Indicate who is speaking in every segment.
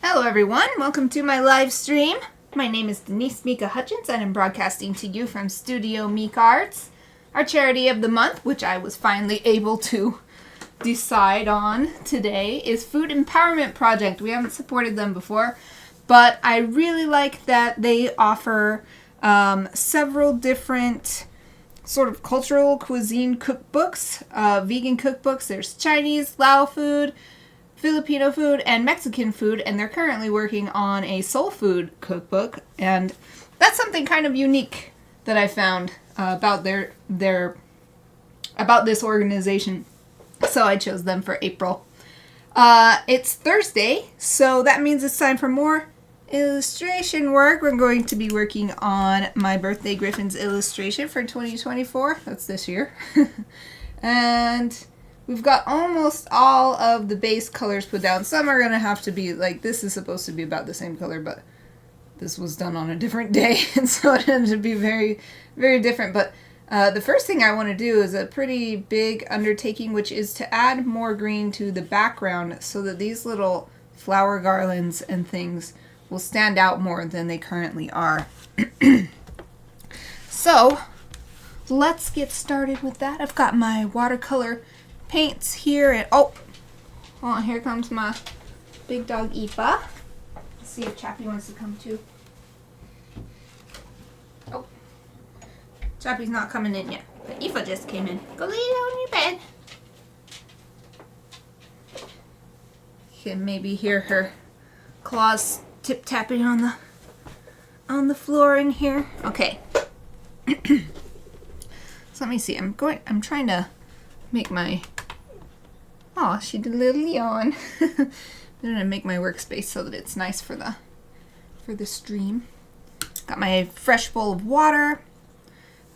Speaker 1: Hello everyone, welcome to my live stream. My name is Denise Hutchins and I'm broadcasting to you from Studio Mikarts. Our charity of the month, which I was finally able to decide on today, is Food Empowerment Project. We haven't supported them before, but I really like that they offer several different sort of cultural cuisine cookbooks, vegan cookbooks. There's Chinese, Lao food, Filipino food, and Mexican food, and they're currently working on a soul food cookbook, and that's something kind of unique that I found about about this organization. So I chose them for April. It's Thursday, so that means it's time for more illustration work. We're going to be working on my birthday Gryphon's illustration for 2024. That's this year. And we've got almost all of the base colors put down. Some are going to have to be, like, this is supposed to be about the same color, but this was done on a different day, and so it ended up being very, very different. But the first thing I want to do is a pretty big undertaking, which is to add more green to the background so that these little flower garlands and things will stand out more than they currently are. So let's get started with that. I've got my watercolor paints here, and oh, hold on, here comes my big dog Aoife. Let's see if Chappie wants to come too. Oh, Chappie's not coming in yet, but Aoife just came in. Go lay down in your bed. You can maybe hear her claws tip-tapping on the floor in here. Okay. So let me see. I'm trying to make my... Oh, she did a little yawn. I'm gonna make my workspace so that it's nice for the stream. Got my fresh bowl of water,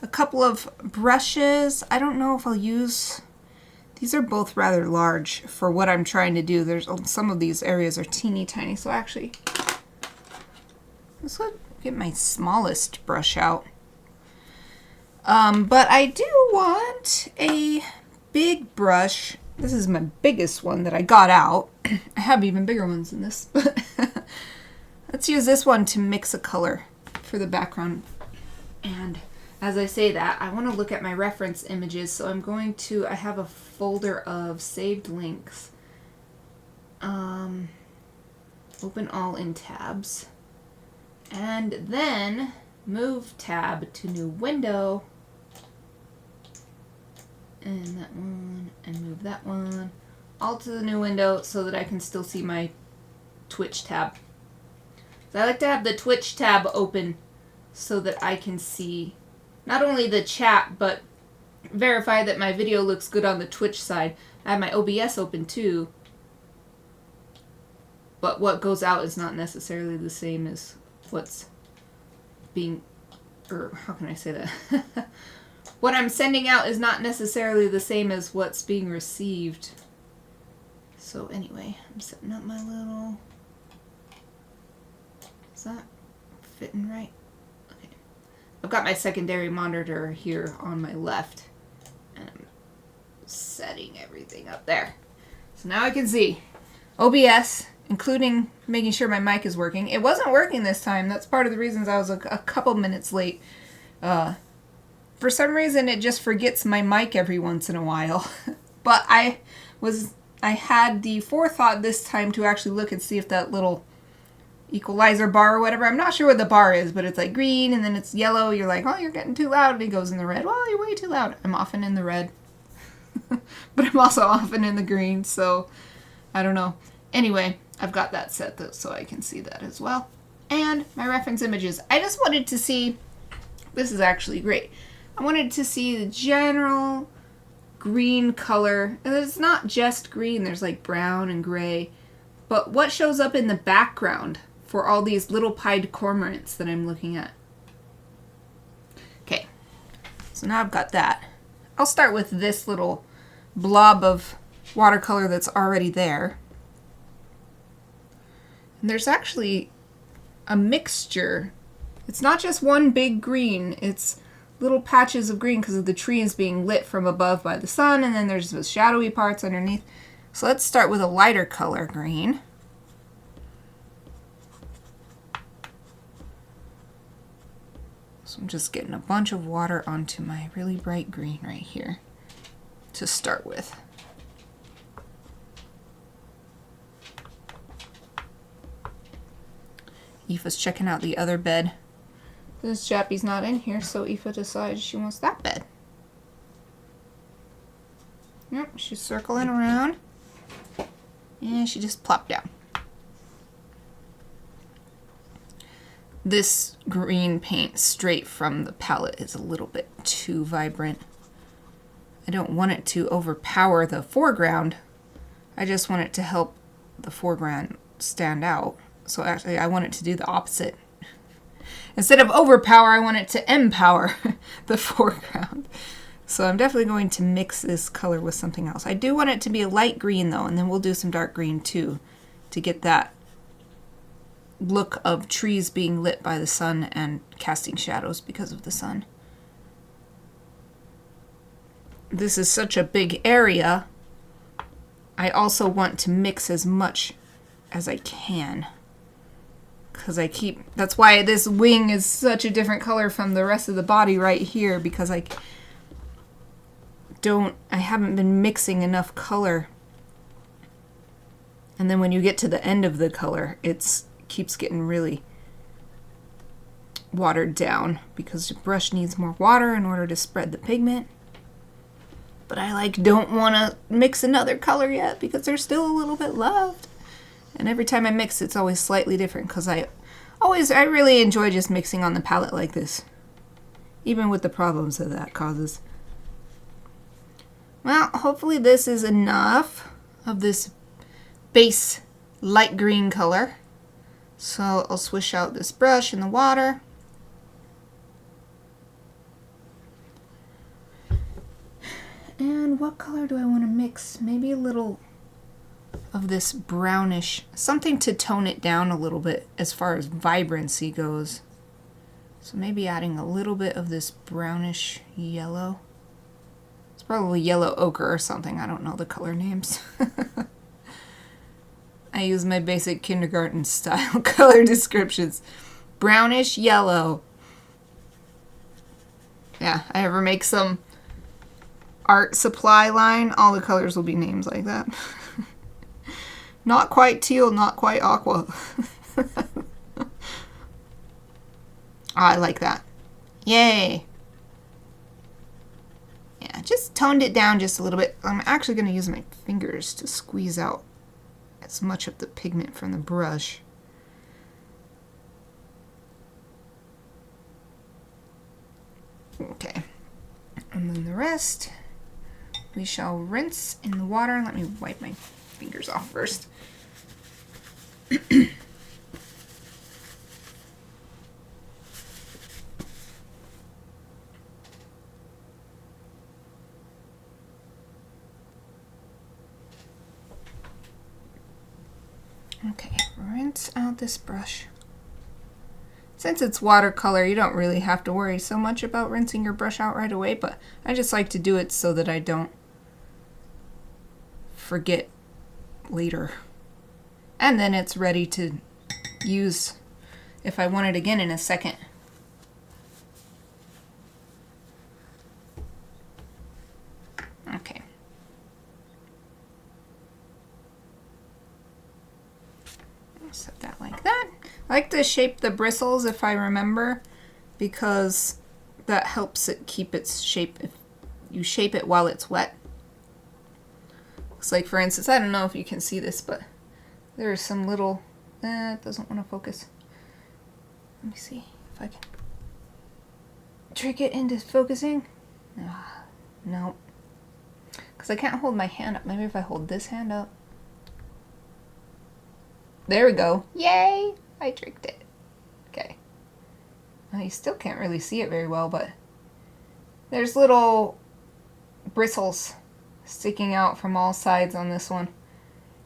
Speaker 1: a couple of brushes. I don't know if I'll use... These are both rather large for what I'm trying to do. There's some of these areas are teeny tiny, so actually let's get my smallest brush out. But I do want a big brush. This is my biggest one that I got out. I have even bigger ones than this, but let's use this one to mix a color for the background. And as I say that, I want to look at my reference images, so I have a folder of saved links. Open all in tabs. And then move tab to new window. And that one, and move that one. All to the new window so that I can still see my Twitch tab. So I like to have the Twitch tab open so that I can see not only the chat, but verify that my video looks good on the Twitch side. I have my OBS open too. But what goes out is not necessarily the same as what's being, or how can I say that? What I'm sending out is not necessarily the same as what's being received. So anyway, I'm setting up my little... Is that fitting right? Okay. I've got my secondary monitor here on my left. And I'm setting everything up there. So now I can see OBS, including making sure my mic is working. It wasn't working this time. That's part of the reasons I was a couple minutes late. For some reason, it just forgets my mic every once in a while. But I had the forethought this time to actually look and see if that little equalizer bar or whatever, I'm not sure what the bar is, but it's like green and then it's yellow. You're like, oh, you're getting too loud. And it goes in the red. Well, you're way too loud. I'm often in the red. But I'm also often in the green, so I don't know. Anyway, I've got that set though, so I can see that as well. And my reference images. I just wanted to see, this is actually great. I wanted to see the general green color. And it's not just green, there's like brown and gray. But what shows up in the background for all these little pied cormorants that I'm looking at? Okay, so now I've got that. I'll start with this little blob of watercolor that's already there. And there's actually a mixture. It's not just one big green, it's little patches of green because of the trees being lit from above by the sun, and then there's the shadowy parts underneath. So let's start with a lighter color green. I'm just getting a bunch of water onto my really bright green right here to start with. Aoife's checking out the other bed. This Jappy's not in here, so Aoife decides she wants that bed. Yep, she's circling around. And she just plopped down. This green paint straight from the palette is a little bit too vibrant. I don't want it to overpower the foreground. I just want it to help the foreground stand out. So actually I want it to do the opposite. Instead of overpower, I want it to empower the foreground. So I'm definitely going to mix this color with something else. I do want it to be a light green though, and then we'll do some dark green too to get that look of trees being lit by the sun and casting shadows because of the sun. This is such a big area. I also want to mix as much as I can. Because that's why this wing is such a different color from the rest of the body right here, because I haven't been mixing enough color. And then when you get to the end of the color, it keeps getting really watered down because the brush needs more water in order to spread the pigment. But I don't want to mix another color yet because there's still a little bit left. And every time I mix, it's always slightly different because I really enjoy just mixing on the palette like this, even with the problems that causes. Well, hopefully this is enough of this base light green color. So I'll swish out this brush in the water. And what color do I want to mix? Maybe a little of this brownish, something to tone it down a little bit as far as vibrancy goes. So maybe adding a little bit of this brownish yellow. It's probably yellow ochre or something. I don't know the color names. I use my basic kindergarten style color descriptions. Brownish yellow. Yeah, I ever make some art supply line, all the colors will be names like that. Not quite teal, not quite aqua. I like that. Yay. Yeah, just toned it down just a little bit. I'm actually going to use my fingers to squeeze out as much of the pigment from the brush. Okay. And then the rest we shall rinse in the water. Let me wipe my fingers off first. Okay, rinse out this brush. Since it's watercolor, you don't really have to worry so much about rinsing your brush out right away, but I just like to do it so that I don't forget later. And then it's ready to use if I want it again in a second. Okay. Set that like that. I like to shape the bristles if I remember, because that helps it keep its shape if you shape it while it's wet. Looks like, for instance, I don't know if you can see this, but there are some little, it doesn't want to focus. Let me see if I can trick it into focusing. No, because I can't hold my hand up. Maybe if I hold this hand up. There we go. Yay! I tricked it. Okay. Well, you still can't really see it very well, but there's little bristles sticking out from all sides on this one.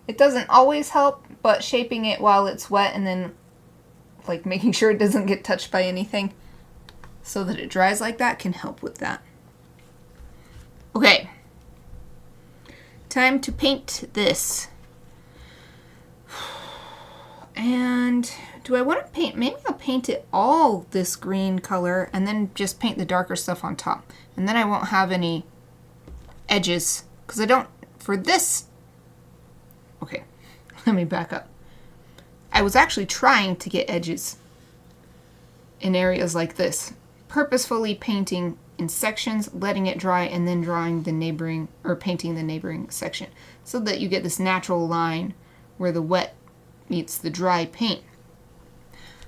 Speaker 1: It doesn't always help, but shaping it while it's wet and then like making sure it doesn't get touched by anything so that it dries like that can help with that. Okay. Time to paint this. And Do I want to paint? Maybe I'll paint it all this green color and then just paint the darker stuff on top. And then I won't have any edges. Because I don't, for this, okay, let me back up. I was actually trying to get edges in areas like this. Purposefully painting in sections, letting it dry, and then drawing the neighboring, or painting the neighboring section. So that you get this natural line where the wet meets the dry paint.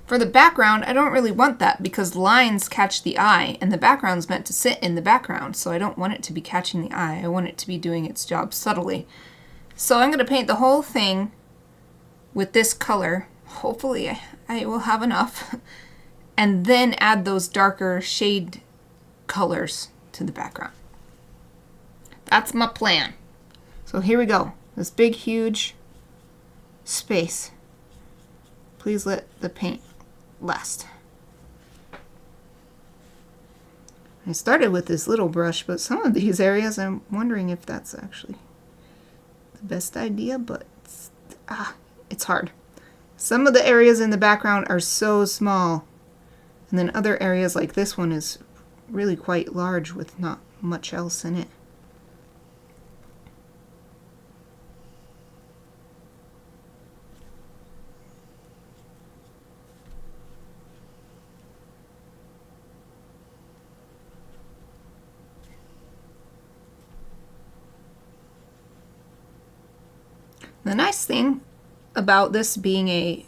Speaker 1: For the background, I don't really want that because lines catch the eye, and the background's meant to sit in the background, so I don't want it to be catching the eye. I want it to be doing its job subtly. So I'm going to paint the whole thing with this color. Hopefully I will have enough. And then add those darker shade colors to the background. That's my plan. So here we go. This big, huge space. Please let the paint last. I started with this little brush, but some of these areas I'm wondering if that's actually the best idea, but it's hard. Some of the areas in the background are so small, and then other areas like this one is really quite large with not much else in it. The nice thing about this being a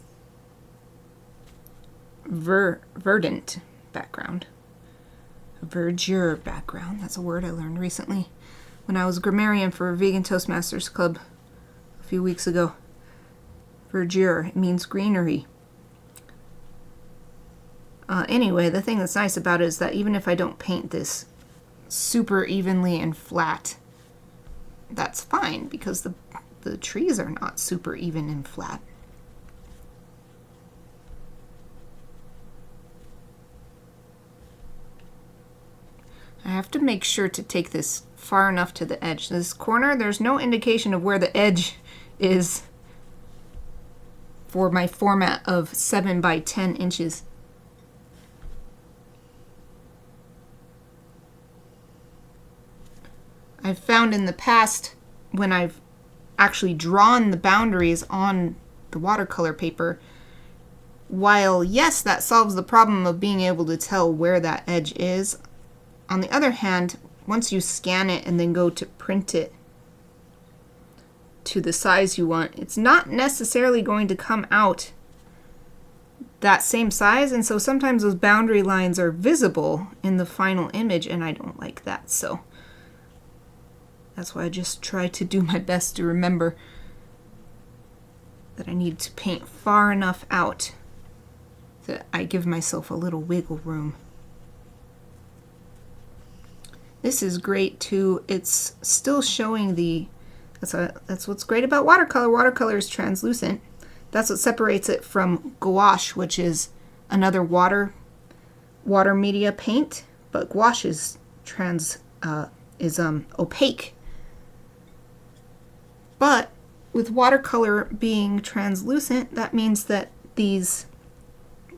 Speaker 1: verdant background, a verdure background, that's a word I learned recently when I was a grammarian for a Vegan Toastmasters Club a few weeks ago. Verdure, it means greenery. Anyway, the thing that's nice about it is that even if I don't paint this super evenly and flat, that's fine because the trees are not super even and flat. I have to make sure to take this far enough to the edge. This corner, there's no indication of where the edge is for my format of 7 by 10 inches. I've found in the past when I've actually drawn the boundaries on the watercolor paper, while yes, that solves the problem of being able to tell where that edge is, on the other hand, once you scan it and then go to print it to the size you want, it's not necessarily going to come out that same size, and so sometimes those boundary lines are visible in the final image, and I don't like that. So that's why I just try to do my best to remember that I need to paint far enough out that I give myself a little wiggle room. This is great too. It's still showing the, that's what's great about watercolor. Watercolor is translucent. That's what separates it from gouache, which is another water media paint, but gouache is opaque. But with watercolor being translucent, that means that these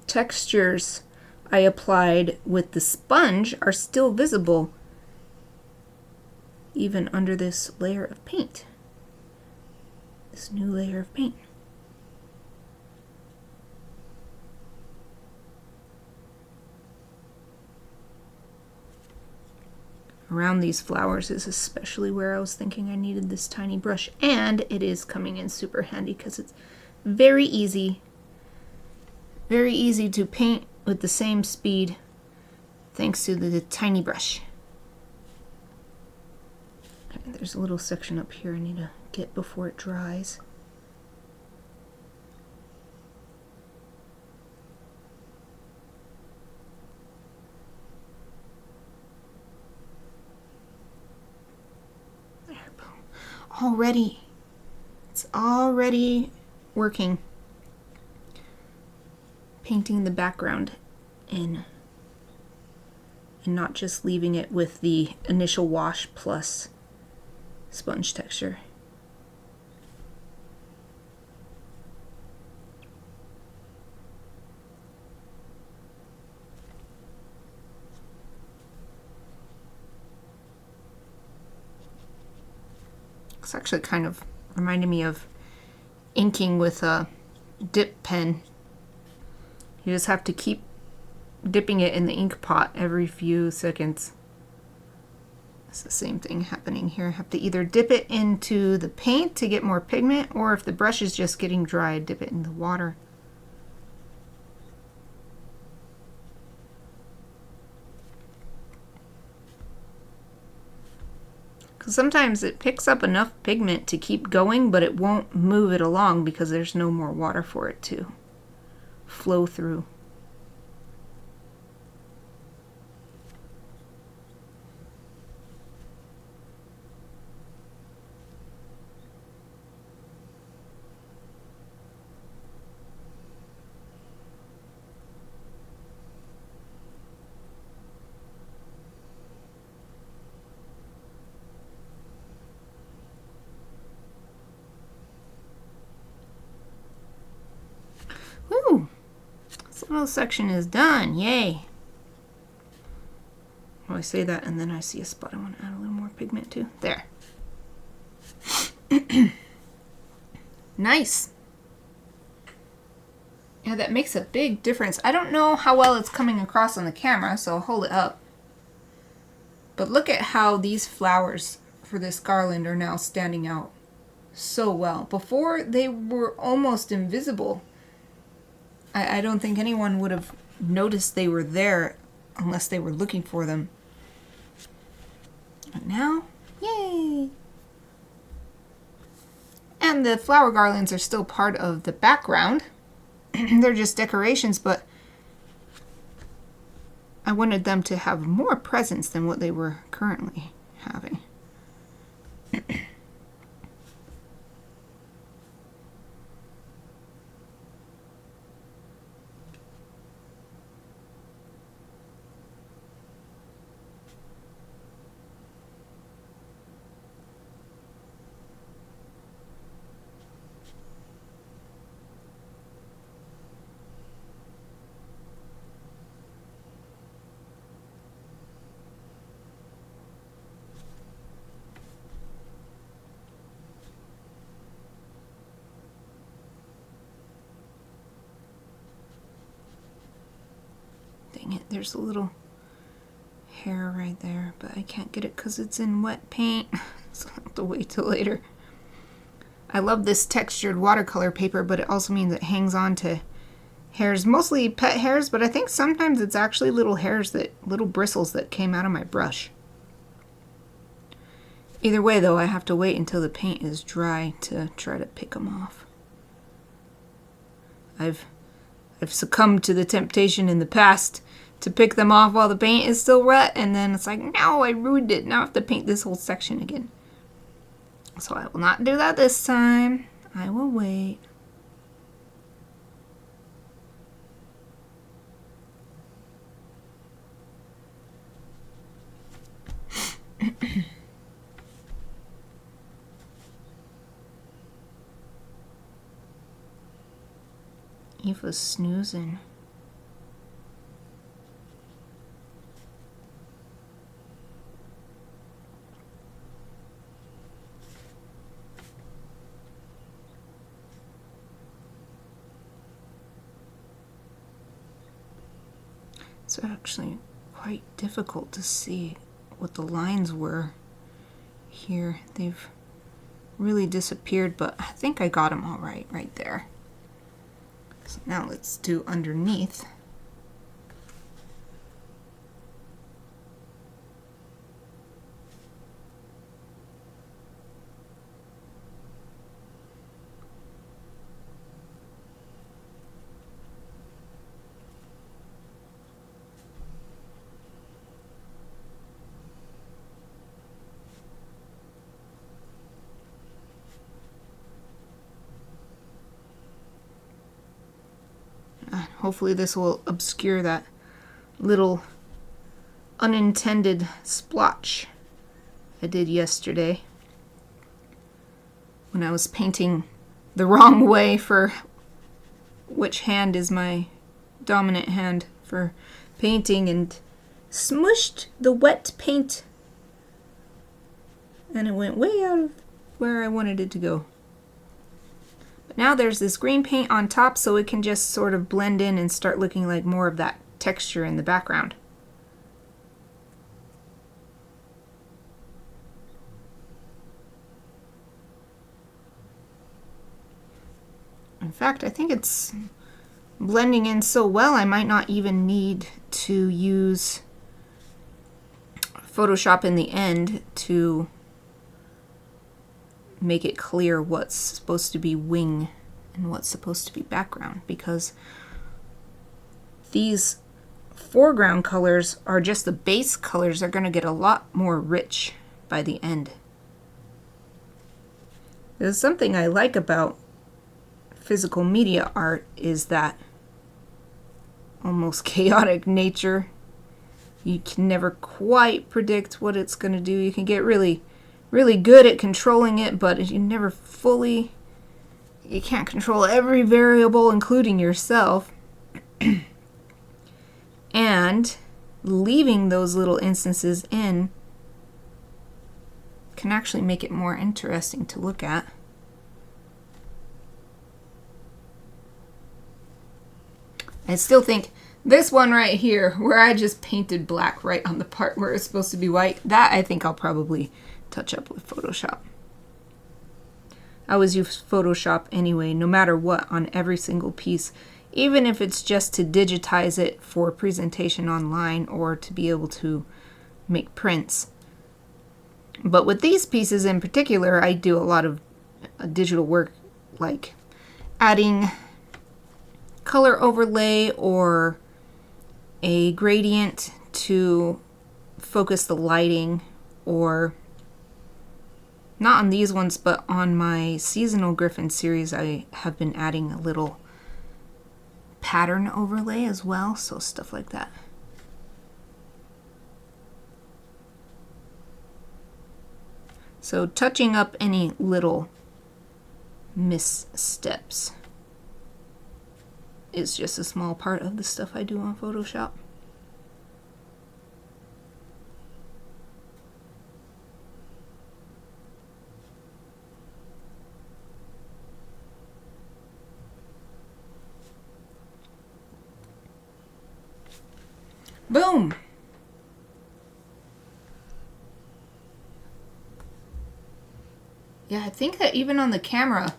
Speaker 1: textures I applied with the sponge are still visible even under this layer of paint, this new layer of paint. Around these flowers is especially where I was thinking I needed this tiny brush, and it is coming in super handy because it's very easy to paint with the same speed thanks to the tiny brush. Okay, there's a little section up here I need to get before it dries. It's already working. Painting the background in and not just leaving it with the initial wash plus sponge texture. It's actually kind of reminding me of inking with a dip pen. You just have to keep dipping it in the ink pot every few seconds. It's the same thing happening here. I have to either dip it into the paint to get more pigment, or if the brush is just getting dry, dip it in the water. Because sometimes it picks up enough pigment to keep going, but it won't move it along because there's no more water for it to flow through. Woo! This little section is done. Yay! Oh, I say that and then I see a spot. I want to add a little more pigment too. There. Nice. Yeah, that makes a big difference. I don't know how well it's coming across on the camera, so I'll hold it up. But look at how these flowers for this garland are now standing out so well. Before, they were almost invisible. I don't think anyone would have noticed they were there unless they were looking for them. But now, yay! And the flower garlands are still part of the background. They're just decorations, but I wanted them to have more presence than what they were currently having. Dang it, there's a little hair right there, but I can't get it because it's in wet paint, so I'll have to wait till later. I love this textured watercolor paper, but it also means it hangs on to hairs, mostly pet hairs, but I think sometimes it's actually little hairs, little bristles that came out of my brush. Either way though, I have to wait until the paint is dry to try to pick them off. I've succumbed to the temptation in the past to pick them off while the paint is still wet, and then it's like, no, I ruined it. Now I have to paint this whole section again. So I will not do that this time. I will wait. Eva's snoozing. It's actually quite difficult to see what the lines were here. They've really disappeared, but I think I got them all right there. So now let's do underneath. Hopefully this will obscure that little unintended splotch I did yesterday when I was painting the wrong way for which hand is my dominant hand for painting, and smushed the wet paint and it went way out of where I wanted it to go. But now there's this green paint on top, so it can just sort of blend in and start looking like more of that texture in the background. In fact, I think it's blending in so well I might not even need to use Photoshop in the end to make it clear what's supposed to be wing and what's supposed to be background, because these foreground colors are just the base colors. They're going to get a lot more rich by the end. There's something I like about physical media art is that almost chaotic nature. You can never quite predict what it's going to do. You can get really good at controlling it, but you never fully, you can't control every variable, including yourself. And leaving those little instances in can actually make it more interesting to look at. I still think this one right here, where I just painted black right on the part where it's supposed to be white, that I think I'll probably touch up with Photoshop. I always use Photoshop anyway, no matter what, on every single piece, even if it's just to digitize it for presentation online or to be able to make prints. But with these pieces in particular, I do a lot of digital work, like adding color overlay or a gradient to focus the lighting, or not on these ones, but on my seasonal Gryphon series, I have been adding a little pattern overlay as well, so stuff like that. So touching up any little missteps is just a small part of the stuff I do on Photoshop. Boom! Yeah, I think that even on the camera,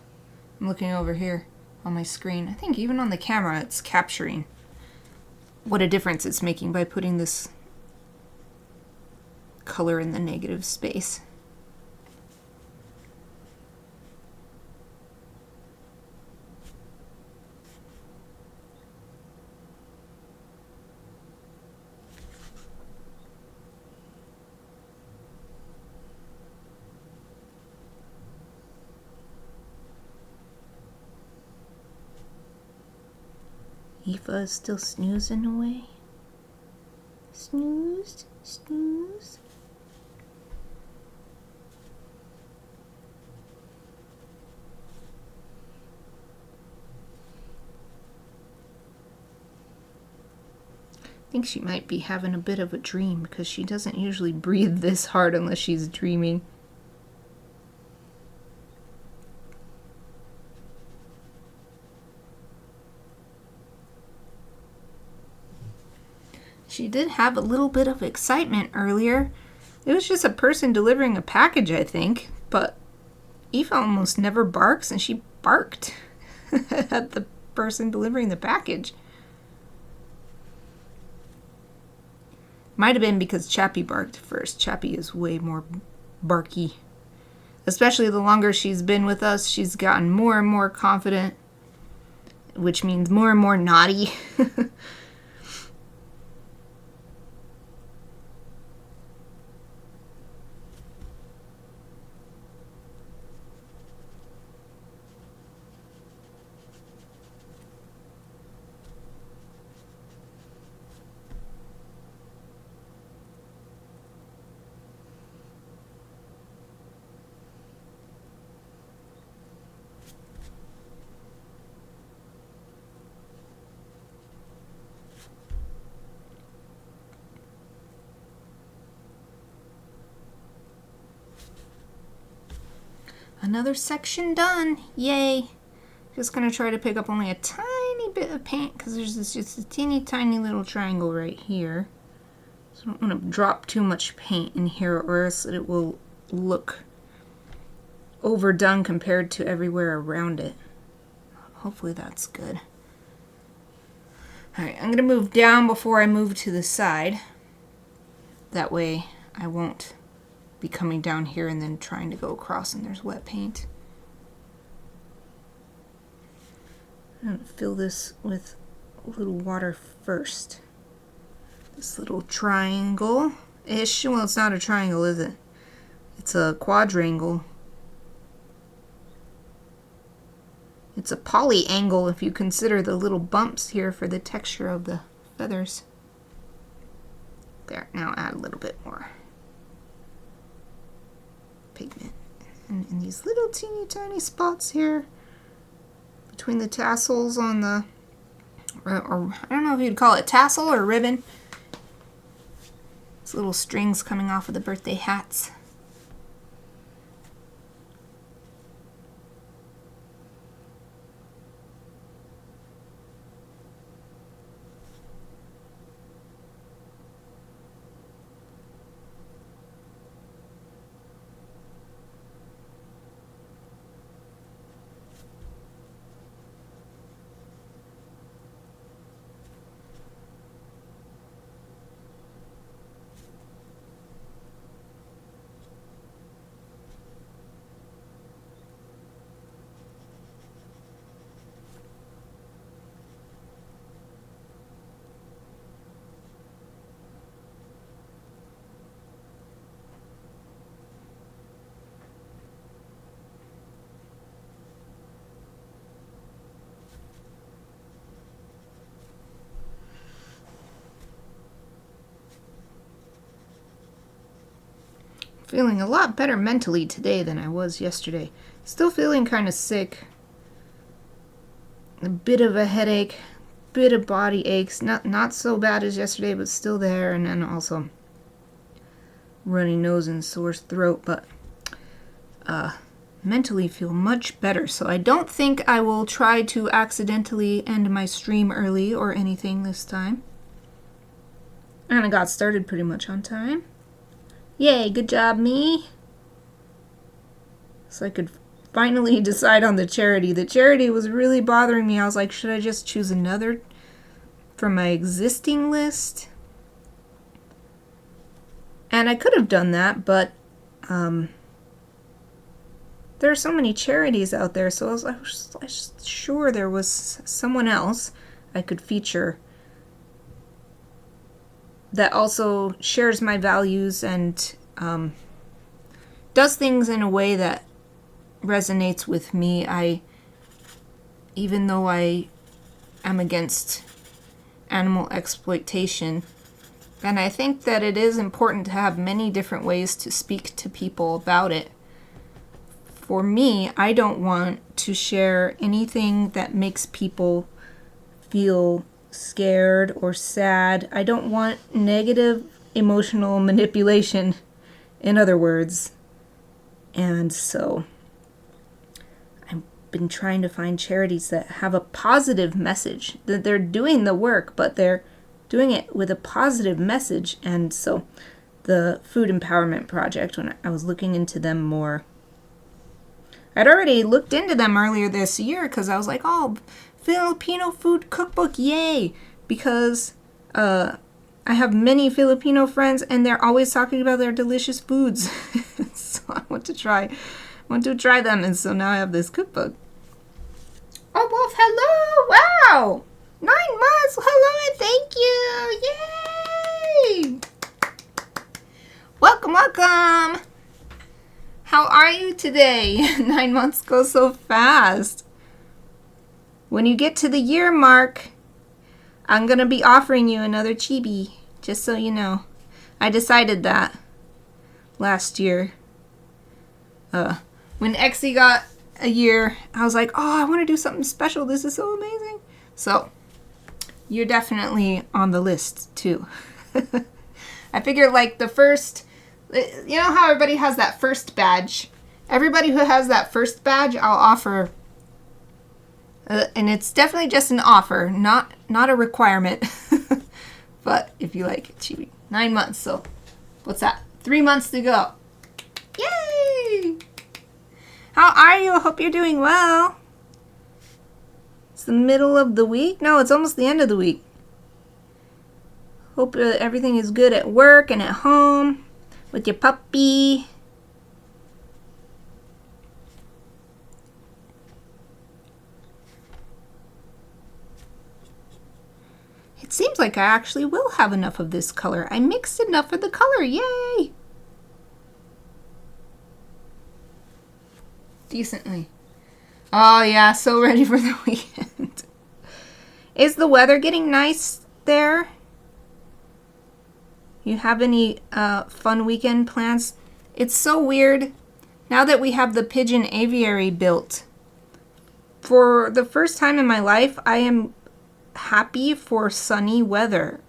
Speaker 1: I'm looking over here on my screen, I think even on the camera it's capturing what a difference it's making by putting this color in the negative space. Aoife is still snoozing away. Snooze, snooze. I think she might be having a bit of a dream because she doesn't usually breathe this hard unless she's dreaming. She did have a little bit of excitement earlier. It was just a person delivering a package, I think, but Aoife almost never barks, and she barked at the person delivering the package. Might have been because Chappie barked first. Chappie is way more barky. Especially the longer she's been with us, she's gotten more and more confident, which means more and more naughty. Another section done. Yay. Just going to try to pick up only a tiny bit of paint because there's just a teeny tiny little triangle right here. So I don't want to drop too much paint in here or else it will look overdone compared to everywhere around it. Hopefully that's good. Alright, I'm going to move down before I move to the side. That way I won't be coming down here and then trying to go across and there's wet paint. I'm going to fill this with a little water first. This little triangle-ish. Well, it's not a triangle, is it? It's a quadrangle. It's a polyangle if you consider the little bumps here for the texture of the feathers. There, now add a little bit more pigment. And in these little teeny tiny spots here, between the tassels on the, or I don't know if you'd call it tassel or ribbon. These little strings coming off of the birthday hats. Feeling a lot better mentally today than I was yesterday. Still feeling kind of sick. A bit of a headache, bit of body aches. Not so bad as yesterday, but still there. And then also runny nose and sore throat. But mentally feel much better. So I don't think I will try to accidentally end my stream early or anything this time. And I got started pretty much on time. Yay, good job, me. So I could finally decide on the charity. The charity was really bothering me. I was like, should I just choose another from my existing list? And I could have done that, but there are so many charities out there, so I was sure there was someone else I could feature that also shares my values and does things in a way that resonates with me. Even though I am against animal exploitation, and I think that it is important to have many different ways to speak to people about it. For me, I don't want to share anything that makes people feel scared or sad. I don't want negative emotional manipulation, in other words. And so I've been trying to find charities that have a positive message, that they're doing the work, but they're doing it with a positive message. And so the Food Empowerment Project, when I was looking into them more, I'd already looked into them earlier this year because I was like, oh, Filipino food cookbook, yay! Because I have many Filipino friends and they're always talking about their delicious foods. So I want to try them, and so now I have this cookbook. Oh, Wolf, hello! Wow! 9 months! Hello and thank you! Yay! Welcome, welcome! How are you today? 9 months go so fast. When you get to the year mark, I'm going to be offering you another chibi, just so you know. I decided that last year. When Exie got a year, I was like, oh, I want to do something special. This is so amazing. So, you're definitely on the list, too. I figured, like, the first, you know how everybody has that first badge? Everybody who has that first badge, I'll offer, and it's definitely just an offer, not a requirement. But if you like it, chibi. 9 months, so what's that? 3 months to go. Yay! How are you? I hope you're doing well. It's the middle of the week. No, it's almost the end of the week. Hope everything is good at work and at home with your puppy. It seems like I actually will have enough of this color. I mixed enough of the color. Yay! Decently. Oh yeah, so ready for the weekend. Is the weather getting nice there? You have any fun weekend plans? It's so weird. Now that we have the pigeon aviary built, for the first time in my life, I am happy for sunny weather.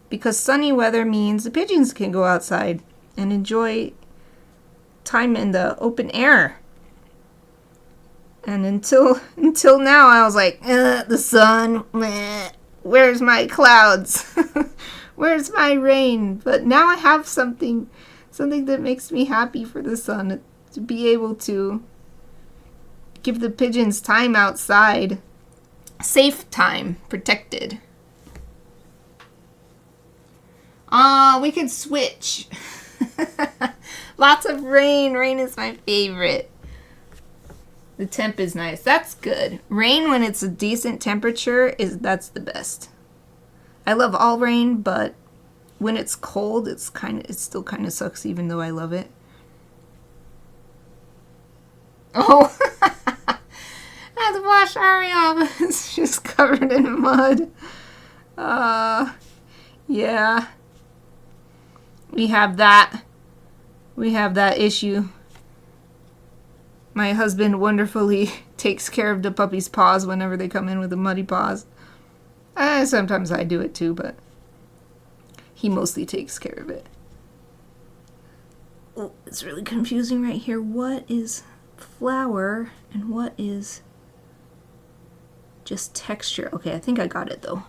Speaker 1: Because sunny weather means the pigeons can go outside and enjoy time in the open air. And until now, I was like, the sun, meh, where's my clouds? Where's my rain? But now I have something that makes me happy for the sun, to be able to give the pigeons time outside. Safe time, protected. We could switch. Lots of rain. Rain is my favorite. The temp is nice. That's good. Rain when it's a decent temperature that's the best. I love all rain, but when it's cold, it still kind of sucks, even though I love it. Oh, I had to wash Ari off. It's just covered in mud. Yeah. We have that issue. My husband wonderfully takes care of the puppy's paws whenever they come in with the muddy paws. Sometimes I do it too, but he mostly takes care of it. Oh, it's really confusing right here. What is flower and what is just texture? Okay, I think I got it though.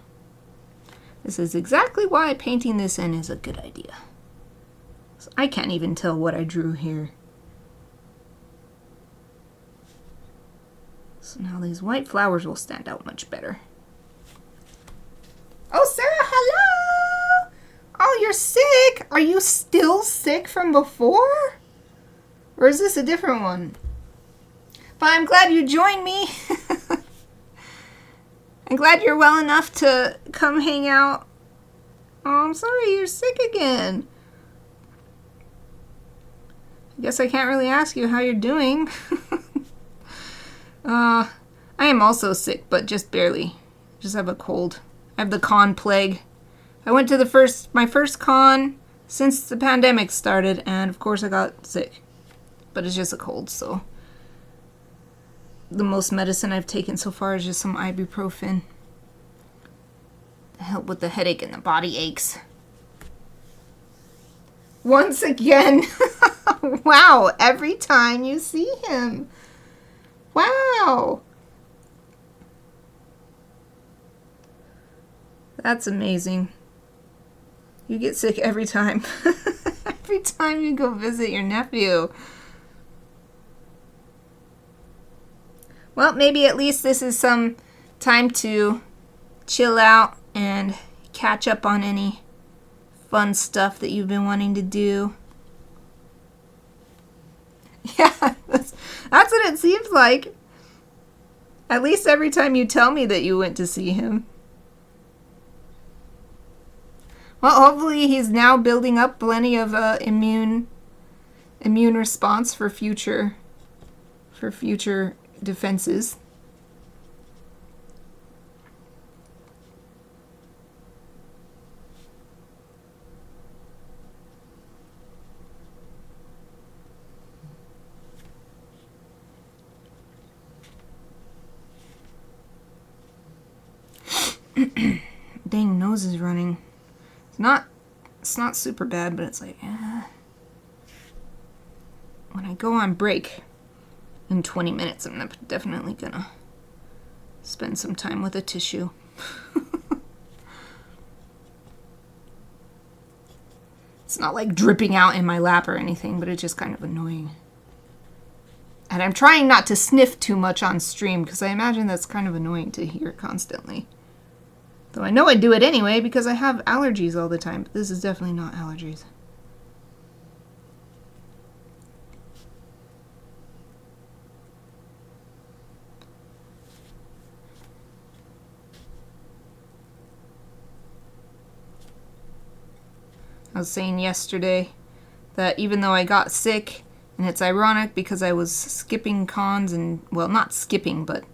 Speaker 1: This is exactly why painting this in is a good idea. So I can't even tell what I drew here. So now these white flowers will stand out much better. Oh, Sarah, hello! Oh, you're sick! Are you still sick from before? Or is this a different one? But I'm glad you joined me. I'm glad you're well enough to come hang out. Oh, I'm sorry you're sick again. I guess I can't really ask you how you're doing. I am also sick, but just barely. Just have a cold. I have the con plague. I went to my first con since the pandemic started, and of course I got sick. But it's just a cold, so the most medicine I've taken so far is just some ibuprofen to help with the headache and the body aches. Once again. Wow, every time you see him. Wow. That's amazing. You get sick every time. Every time you go visit your nephew. Well, maybe at least this is some time to chill out and catch up on any fun stuff that you've been wanting to do. Yeah, that's what it seems like. At least every time you tell me that you went to see him. Well, hopefully he's now building up plenty of immune response for future defenses. Dang, nose is running. It's not super bad, but it's like, when when I go on break in 20 minutes, I'm definitely gonna spend some time with a tissue. It's not like dripping out in my lap or anything, but it's just kind of annoying. And I'm trying not to sniff too much on stream because I imagine that's kind of annoying to hear constantly. Though I know I do it anyway because I have allergies all the time, but this is definitely not allergies. I was saying yesterday that even though I got sick, and it's ironic because I was skipping cons and, well, not skipping, but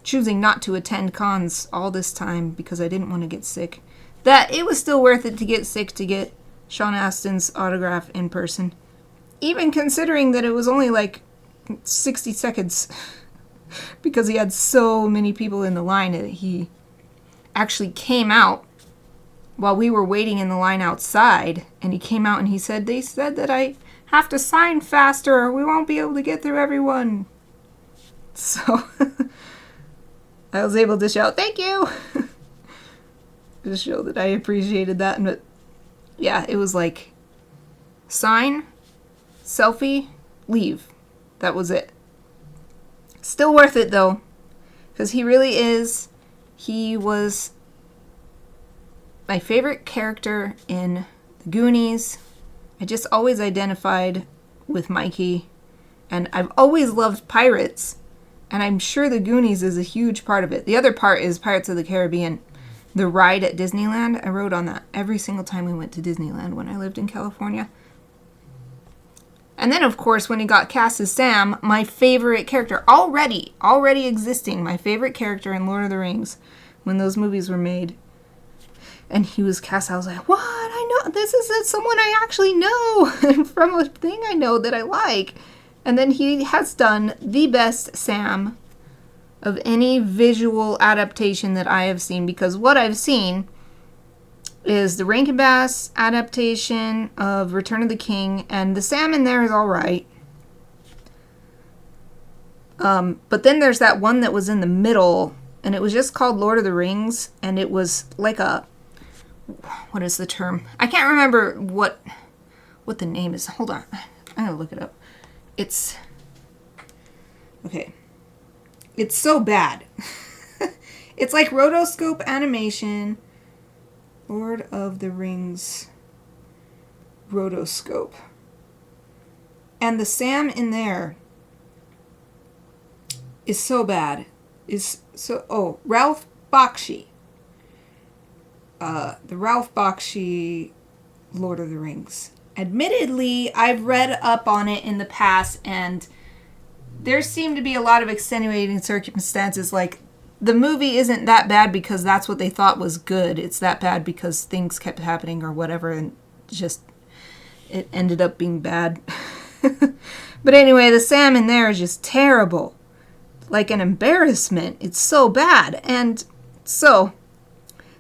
Speaker 1: choosing not to attend cons all this time because I didn't want to get sick, that it was still worth it to get sick to get Sean Astin's autograph in person. Even considering that it was only like 60 seconds because he had so many people in the line that he actually came out while we were waiting in the line outside, and he came out and he said, they said that I have to sign faster or we won't be able to get through everyone. So I was able to shout, thank you, to show that I appreciated that. But yeah, it was like sign, selfie, leave. That was it. Still worth it though, because he really is. He was my favorite character in the Goonies. I just always identified with Mikey, and I've always loved pirates, and I'm sure the Goonies is a huge part of it. The other part is Pirates of the Caribbean, the ride at Disneyland. I rode on that every single time we went to Disneyland when I lived in California. And then, of course, when he got cast as Sam, my favorite character, already existing, my favorite character in Lord of the Rings, when those movies were made, and he was cast, I was like, what? I know, this is someone I actually know from a thing I know that I like. And then he has done the best Sam of any visual adaptation that I have seen, because what I've seen is the Rankin Bass adaptation of Return of the King, and the Sam in there is alright. But then there's that one that was in the middle, and it was just called Lord of the Rings, and it was like a, what is the term? I can't remember what the name is. Hold on. I'm going to look it up. It's, okay. It's so bad. It's like rotoscope animation. Lord of the Rings rotoscope. And the Sam in there is so bad. Ralph Bakshi. The Ralph Bakshi Lord of the Rings. Admittedly, I've read up on it in the past, and there seem to be a lot of extenuating circumstances. Like, the movie isn't that bad because that's what they thought was good. It's that bad because things kept happening or whatever, and just it ended up being bad. But anyway, the Sam in there is just terrible. Like an embarrassment. It's so bad. And so,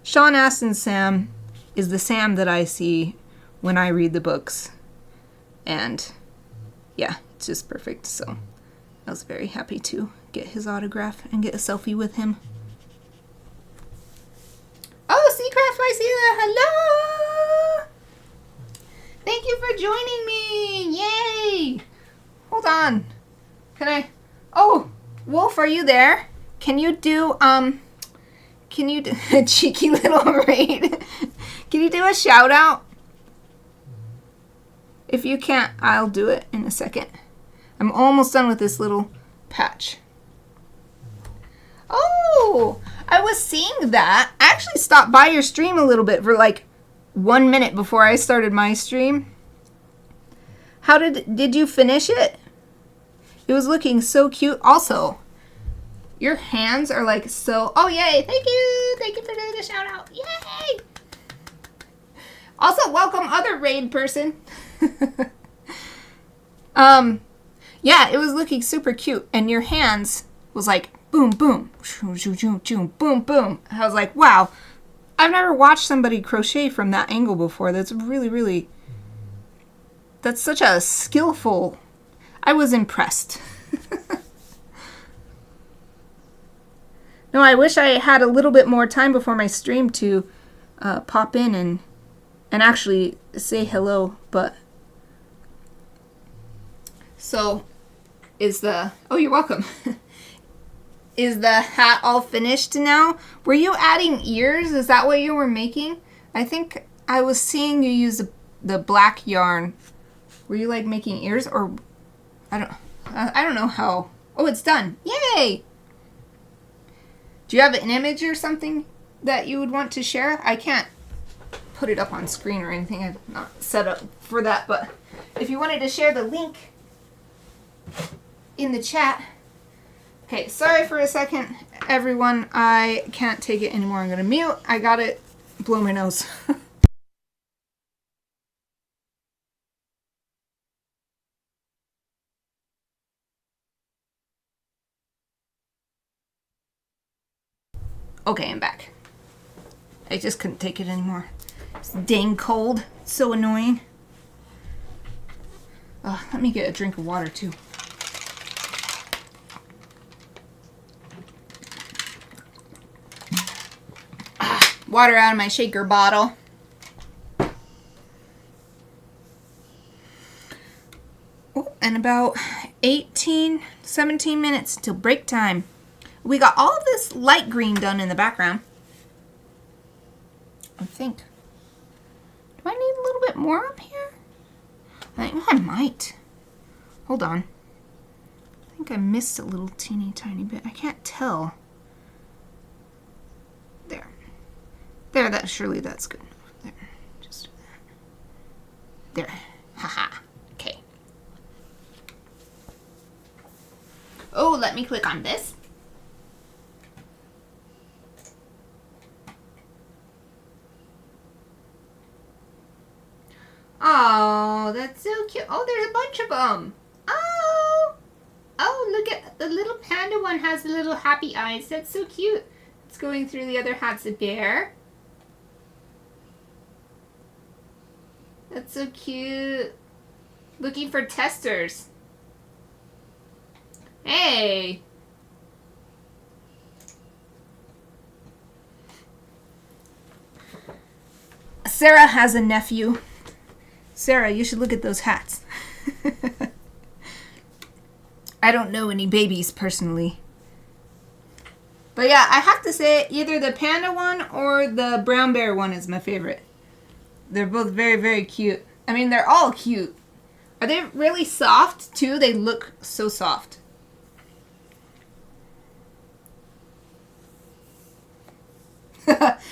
Speaker 1: Sean Astin's Sam is the Sam that I see when I read the books. And yeah, it's just perfect. So I was very happy to get his autograph and get a selfie with him. Oh, Seacraft, I see that. Hello! Thank you for joining me. Yay! Hold on. Can I? Oh, Wolf, are you there? Can you do a cheeky little raid? Can you do a shout out? If you can't, I'll do it in a second. I'm almost done with this little patch. Oh, I was seeing that. I actually stopped by your stream a little bit for like 1 minute before I started my stream. How did you finish it? It was looking so cute. Also, your hands are like so, oh yay, thank you for doing the shout out, yay. Also, welcome other raid person. Yeah, it was looking super cute, and your hands was like boom, boom, boom, boom. I was like, wow, I've never watched somebody crochet from that angle before. That's really, really That's such a skillful... I was impressed. No, I wish I had a little bit more time before my stream to pop in and actually say hello, but... So, is the... Oh, you're welcome. Is the hat all finished now? Were you adding ears? Is that what you were making? I think I was seeing you use the black yarn. Were you like making ears, or I don't know how. Oh, it's done. Yay! Do you have an image or something that you would want to share? I can't put it up on screen or anything. I'm not set up for that, but if you wanted to share the link in the chat. Okay, sorry for a second, everyone. I can't take it anymore. I'm gonna mute. I gotta blow my nose. Okay, I'm back. I just couldn't take it anymore. It's dang cold. It's so annoying. Let me get a drink of water too. Water out of my shaker bottle. Oh, and about 17 minutes till break time. We got all of this light green done in the background. I think. Do I need a little bit more up here? I think I might. Hold on. I think I missed a little teeny tiny bit. I can't tell. There. There, surely that's good. There. Just there. Haha. Okay. Oh, let me click on this. Oh, that's so cute. Oh, there's a bunch of them. Oh. Oh, look at the little panda one has the little happy eyes. That's so cute. It's going through the other hats. A bear. That's so cute. Looking for testers. Hey. Sarah has a nephew. Sarah, you should look at those hats. I don't know any babies personally. But yeah, I have to say either the panda one or the brown bear one is my favorite. They're both very, very cute. I mean, they're all cute. Are they really soft too? They look so soft. The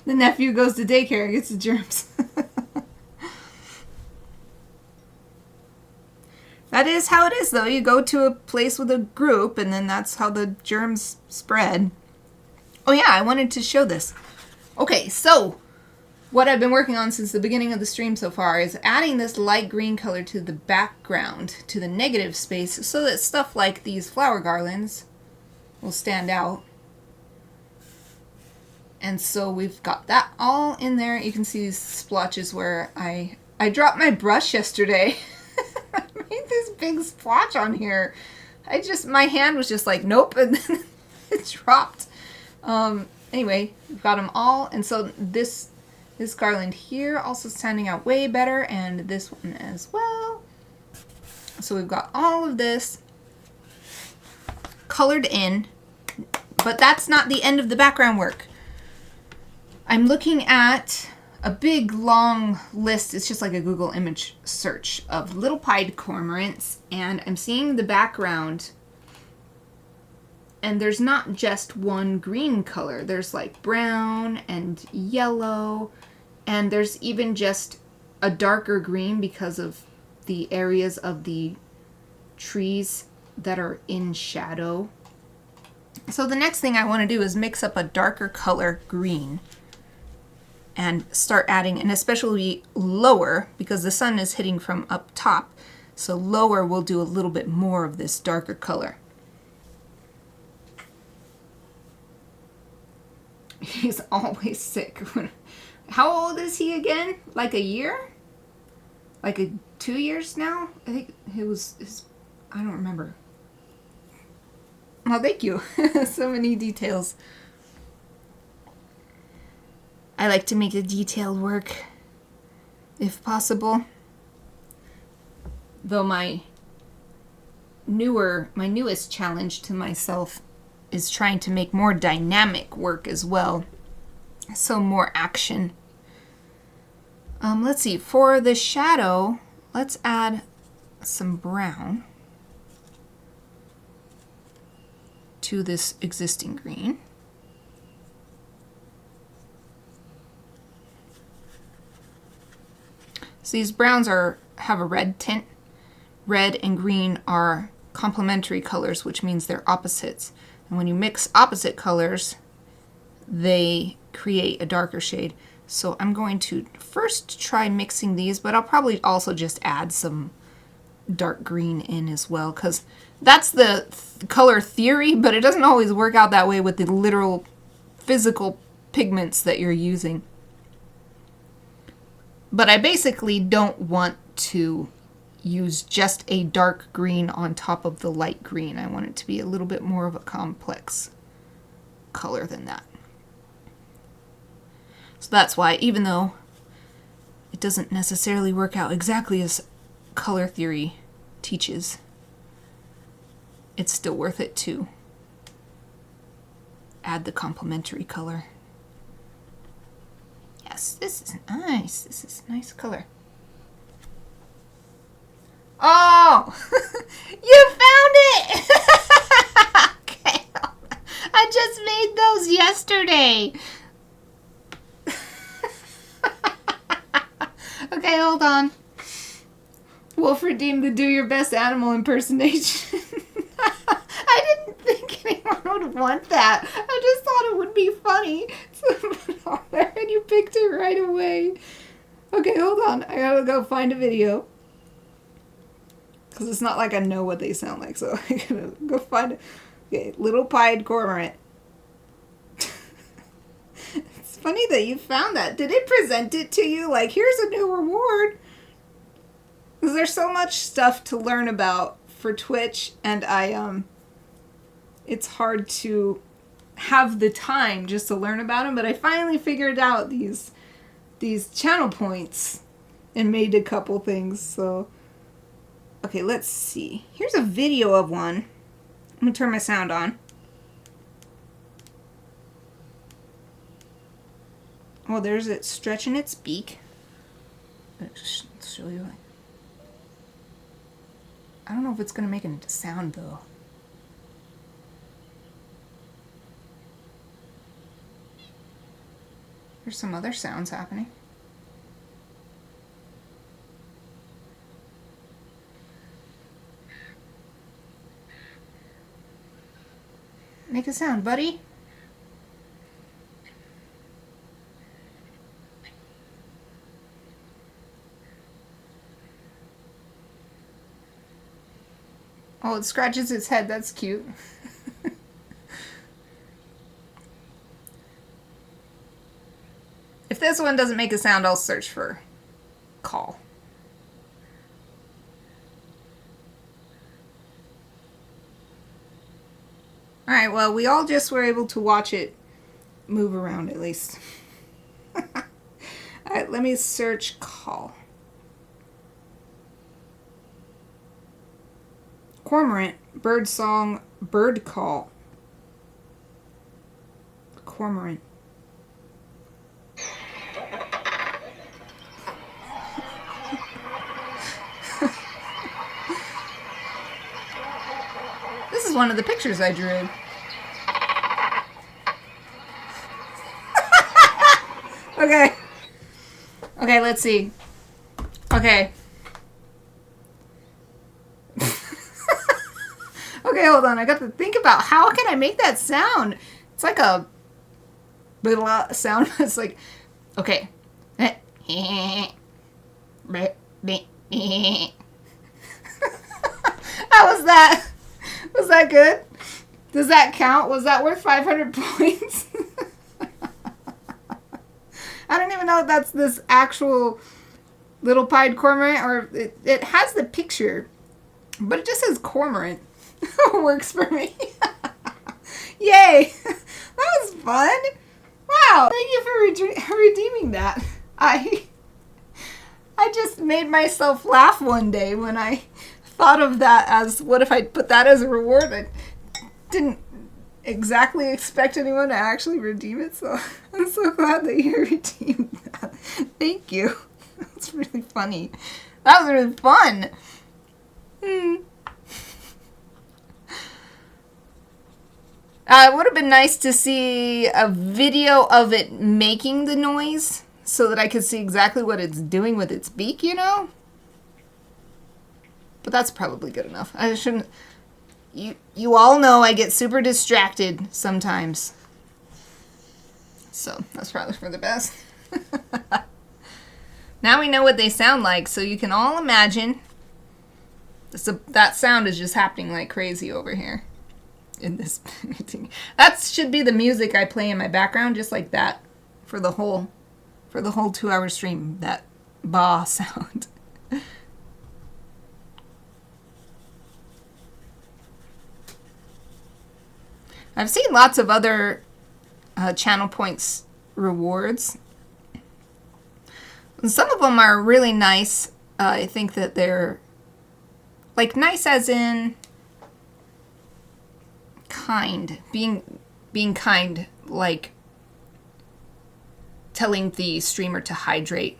Speaker 1: nephew goes to daycare and gets the germs. That is how it is, though. You go to a place with a group, and then that's how the germs spread. Oh, yeah, I wanted to show this. Okay, so what I've been working on since the beginning of the stream so far is adding this light green color to the background, to the negative space, so that stuff like these flower garlands will stand out. And so we've got that all in there. You can see these splotches where I dropped my brush yesterday. I made this big splotch on here. My hand was just like, nope, and then it dropped. Anyway, we've got them all, and so this garland here also standing out way better, and this one as well. So we've got all of this colored in, but that's not the end of the background work. I'm looking at a big long list. It's just like a Google image search of little pied cormorants, and I'm seeing the background, and there's not just one green color. There's like brown and yellow, and there's even just a darker green because of the areas of the trees that are in shadow. So the next thing I want to do is mix up a darker color green and start adding, and especially lower, because the sun is hitting from up top, so lower we'll do a little bit more of this darker color. He's always sick. How old is he again? Like a year? like 2 years now. I think it was. I don't remember. Well, thank you. So many details. I like to make the detailed work, if possible. Though my newest challenge to myself is trying to make more dynamic work as well. So more action. Let's see. For the shadow, let's add some brown to this existing green. So these browns have a red tint. Red and green are complementary colors, which means they're opposites. And when you mix opposite colors, they create a darker shade. So I'm going to first try mixing these, but I'll probably also just add some dark green in as well, because that's the color theory, but it doesn't always work out that way with the literal physical pigments that you're using. But I basically don't want to use just a dark green on top of the light green. I want it to be a little bit more of a complex color than that. So that's why, even though it doesn't necessarily work out exactly as color theory teaches, it's still worth it to add the complementary color. Yes, this is nice. This is a nice color. Oh! You found it! Okay. I just made those yesterday. Okay, hold on. Wolf redeemed the do your best animal impersonation. I didn't think anyone would want that. I just thought it would be funny. So put it on there and you picked it right away. Okay, hold on. I gotta go find a video. Because it's not like I know what they sound like, so I gotta go find it. Okay, little pied cormorant. It's funny that you found that. Did it present it to you? Like, here's a new reward. Because there's so much stuff to learn about for Twitch, and it's hard to have the time just to learn about them, but I finally figured out these channel points and made a couple things, so... Okay, let's see. Here's a video of one. I'm going to turn my sound on. Oh, there's it stretching its beak. Let's show you. I don't know if it's going to make a sound, though. There's some other sounds happening. Make a sound, buddy. Oh, it scratches its head. That's cute. If this one doesn't make a sound, I'll search for call. Alright, well, we all just were able to watch it move around at least. Alright, let me search call. Cormorant, bird song, bird call. Cormorant. This is one of the pictures I drew. Okay. Okay, let's see. Okay. Okay, hold on. I got to think about how can I make that sound. It's like a blah sound. It's like, okay. How was that? Was that good? Does that count? Was that worth 500 points? I don't even know if that's this actual Little pied cormorant, or it has the picture, but it just says cormorant. Works for me. Yay! That was fun. Wow, thank you for redeeming that. I just made myself laugh one day when I thought of that as, what if I put that as a reward? I didn't exactly expect anyone to actually redeem it, so I'm so glad that you redeemed that. Thank you. That's really funny. That was really fun. It would have been nice to see a video of it making the noise so that I could see exactly what it's doing with its beak, you know? But that's probably good enough. I shouldn't... You all know I get super distracted sometimes. So, that's probably for the best. Now we know what they sound like, so you can all imagine. That sound is just happening like crazy over here. In this painting. That should be the music I play in my background, just like that. For the whole 2-hour stream. That bah sound. I've seen lots of other channel points rewards. And some of them are really nice. I think that they're like nice as in kind. Being kind, like telling the streamer to hydrate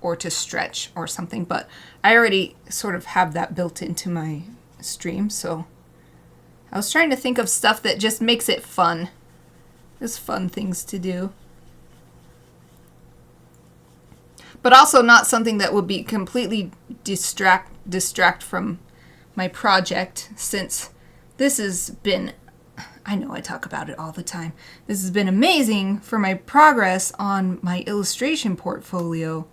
Speaker 1: or to stretch or something. But I already sort of have that built into my stream, so I was trying to think of stuff that just makes it fun. Just fun things to do. But also not something that would be completely distract from my project, since this has been, I know I talk about it all the time, this has been amazing for my progress on my illustration portfolio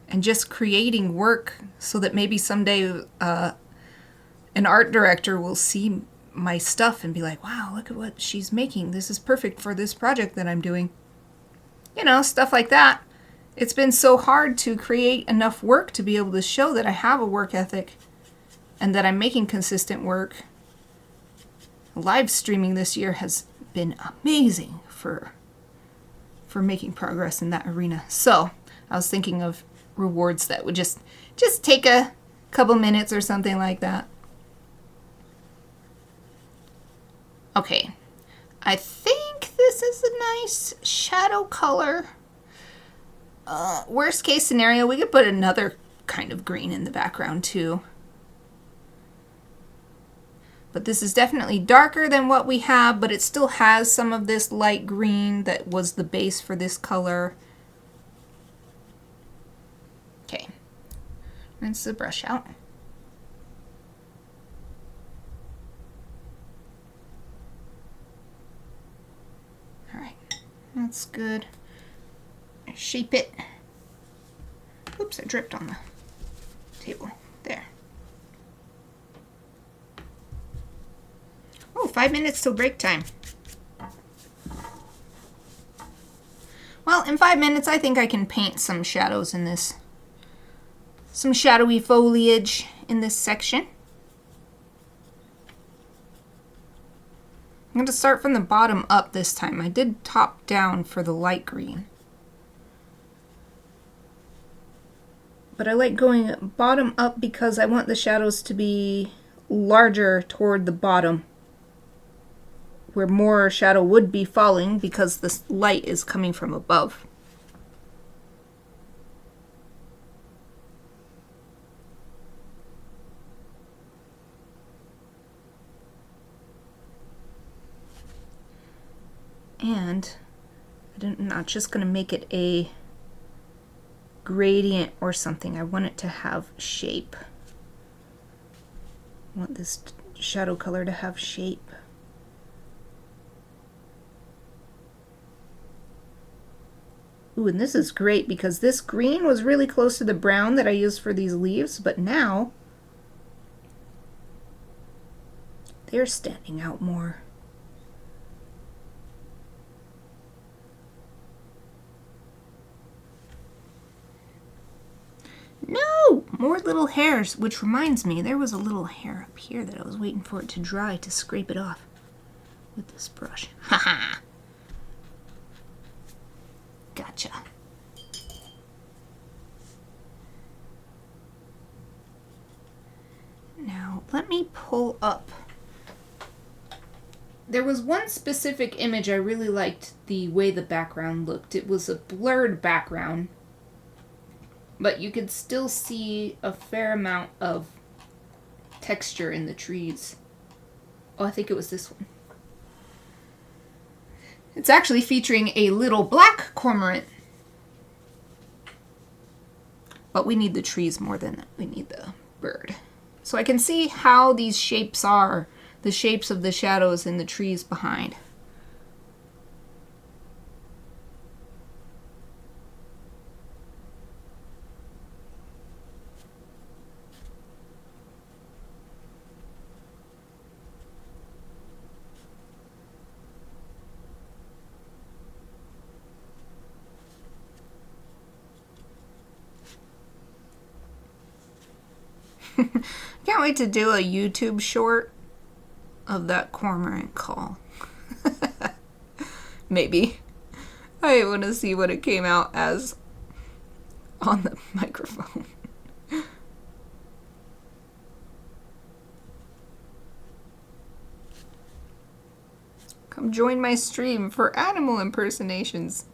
Speaker 1: and just creating work so that maybe someday an art director will see my stuff and be like, wow, look at what she's making. This is perfect for this project that I'm doing. You know, stuff like that. It's been so hard to create enough work to be able to show that I have a work ethic and that I'm making consistent work. Live streaming this year has been amazing for making progress in that arena. So I was thinking of rewards that would just take a couple minutes or something like that. Okay, I think this is a nice shadow color. Worst case scenario, we could put another kind of green in the background too. But this is definitely darker than what we have, but it still has some of this light green that was the base for this color. Okay, rinse the brush out. Alright, that's good. Shape it. Oops, I dripped on the table. There. Oh, 5 minutes till break time. Well, in 5 minutes, I think I can paint some shadows in this. Some shadowy foliage in this section. I'm going to start from the bottom up this time. I did top down for the light green. But I like going bottom up because I want the shadows to be larger toward the bottom, where more shadow would be falling because this light is coming from above. And I'm not just going to make it a gradient or something. I want it to have shape. I want this shadow color to have shape. Ooh, and this is great because this green was really close to the brown that I used for these leaves, but now they're standing out more. No! More little hairs, which reminds me, there was a little hair up here that I was waiting for it to dry to scrape it off with this brush. Haha! Gotcha. Now, let me pull up. There was one specific image I really liked the way the background looked. It was a blurred background, but you could still see a fair amount of texture in the trees. Oh, I think it was this one. It's actually featuring a little black cormorant. But we need the trees more than we need the bird. So I can see how these shapes are, the shapes of the shadows in the trees behind. Can't wait to do a YouTube short of that cormorant call. Maybe. I want to see what it came out as on the microphone. Come join my stream for animal impersonations.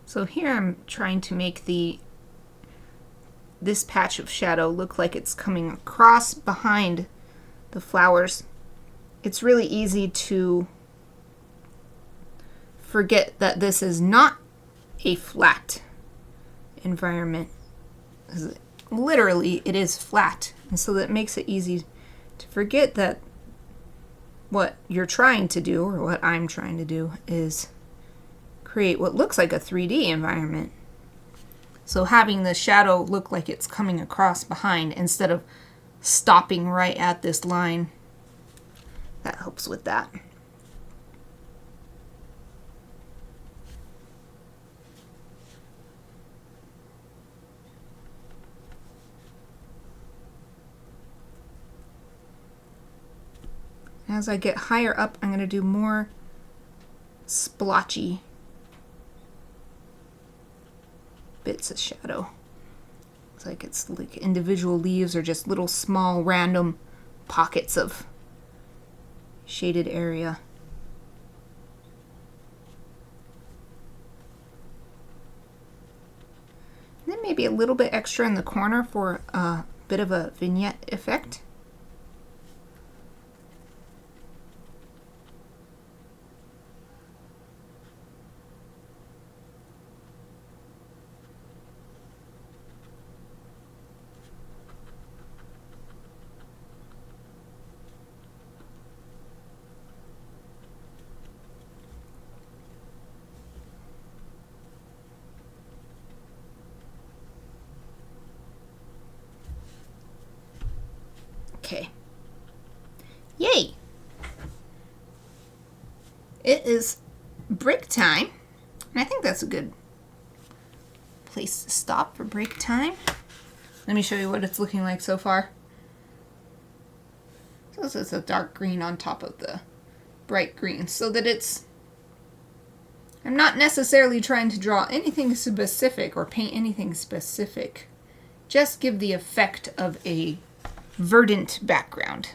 Speaker 1: So here I'm trying to make this patch of shadow look like it's coming across behind the flowers. It's really easy to forget that this is not a flat environment. Literally, it is flat. And so that makes it easy to forget that what you're trying to do, or what I'm trying to do, is create what looks like a 3D environment. So having the shadow look like it's coming across behind instead of stopping right at this line, that helps with that. As I get higher up, I'm going to do more splotchy bits of shadow. It's like individual leaves or just little small random pockets of shaded area. And then maybe a little bit extra in the corner for a bit of a vignette effect. Okay. Yay! It is break time, and I think that's a good place to stop for break time. Let me show you what it's looking like so far. So this is a dark green on top of the bright green, so that I'm not necessarily trying to draw anything specific or paint anything specific. Just give the effect of a verdant background.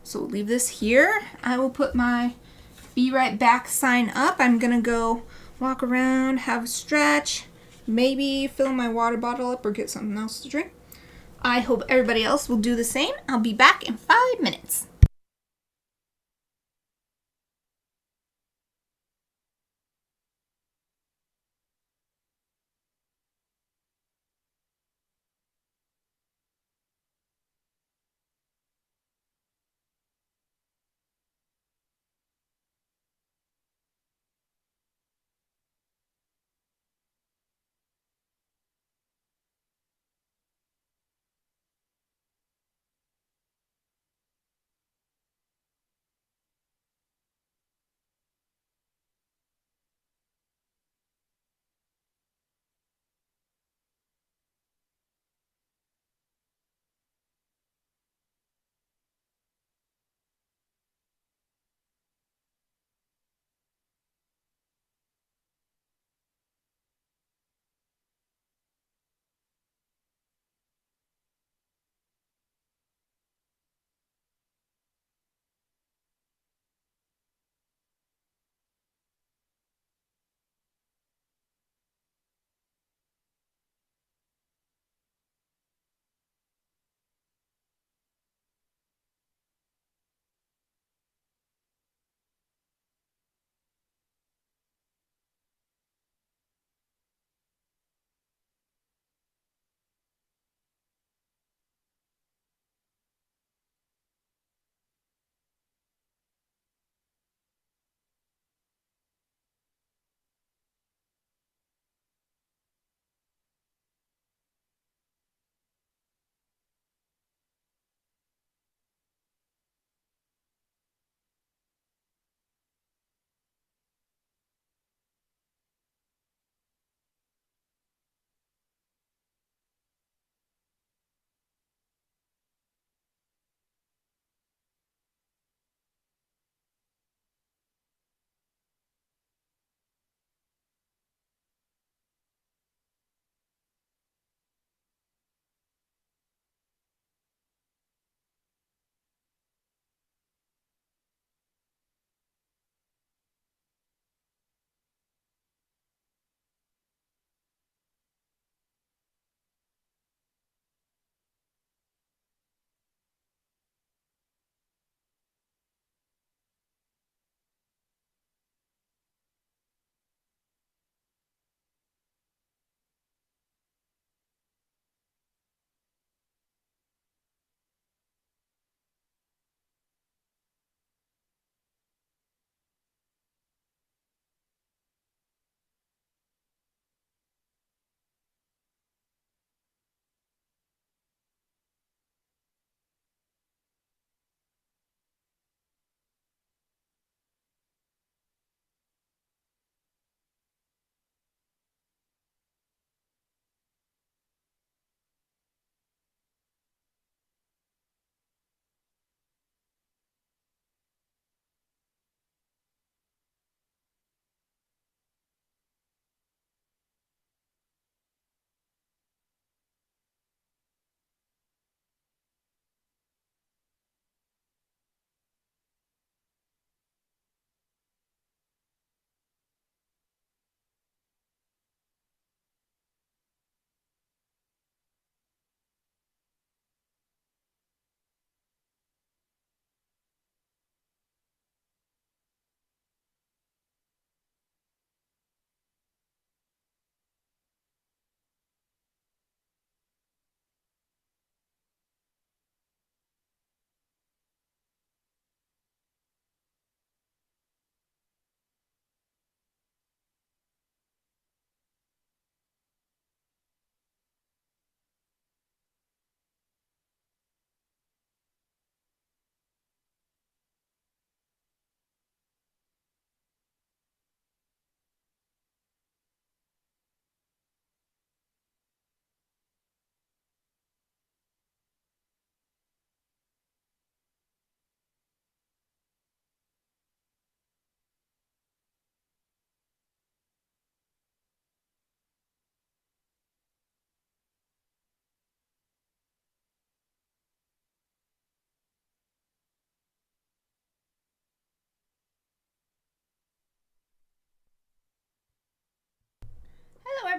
Speaker 1: So we'll leave this here. I will put my be right back sign up. I'm gonna go walk around, have a stretch, maybe fill my water bottle up or get something else to drink. I hope everybody else will do the same. I'll be back in 5 minutes.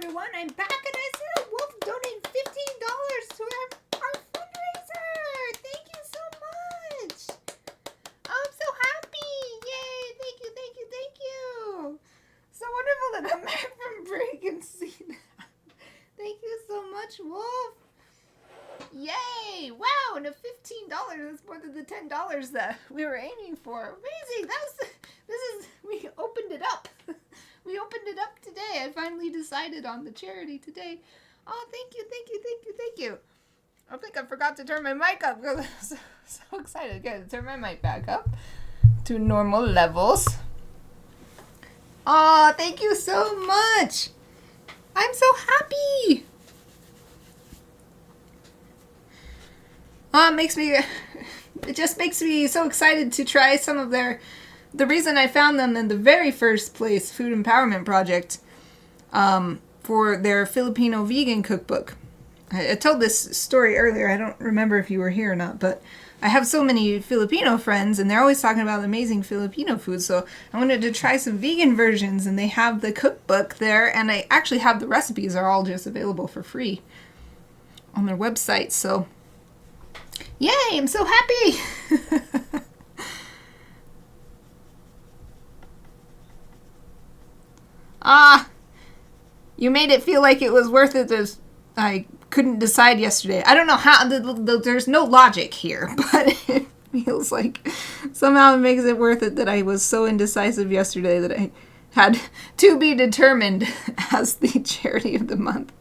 Speaker 1: everyone. I'm back and I said Wolf donated $15 to our fundraiser. Thank you so much. I'm so happy. Yay. Thank you, thank you, thank you. So wonderful that I'm back from break and see that. Thank you so much, Wolf. Yay. Wow, and a $15. That's more than the $10 that we were aiming for. Amazing. We opened it up. We opened it up today. I finally decided on the charity today. Oh, thank you, thank you, thank you, thank you. I think I forgot to turn my mic up because I'm so excited. Okay, turn my mic back up to normal levels. Oh, thank you so much. I'm so happy. Oh, it just makes me so excited to try some of the reason I found them in the very first place, Food Empowerment Project, for their Filipino vegan cookbook. I told this story earlier. I don't remember if you were here or not, but I have so many Filipino friends, and they're always talking about amazing Filipino food, so I wanted to try some vegan versions, and they have the cookbook there, and I actually have the recipes are all just available for free on their website, so yay, I'm so happy! You made it feel like it was worth it. I couldn't decide yesterday. I don't know how, there's no logic here, but it feels like somehow it makes it worth it that I was so indecisive yesterday that I had to be determined as the charity of the month.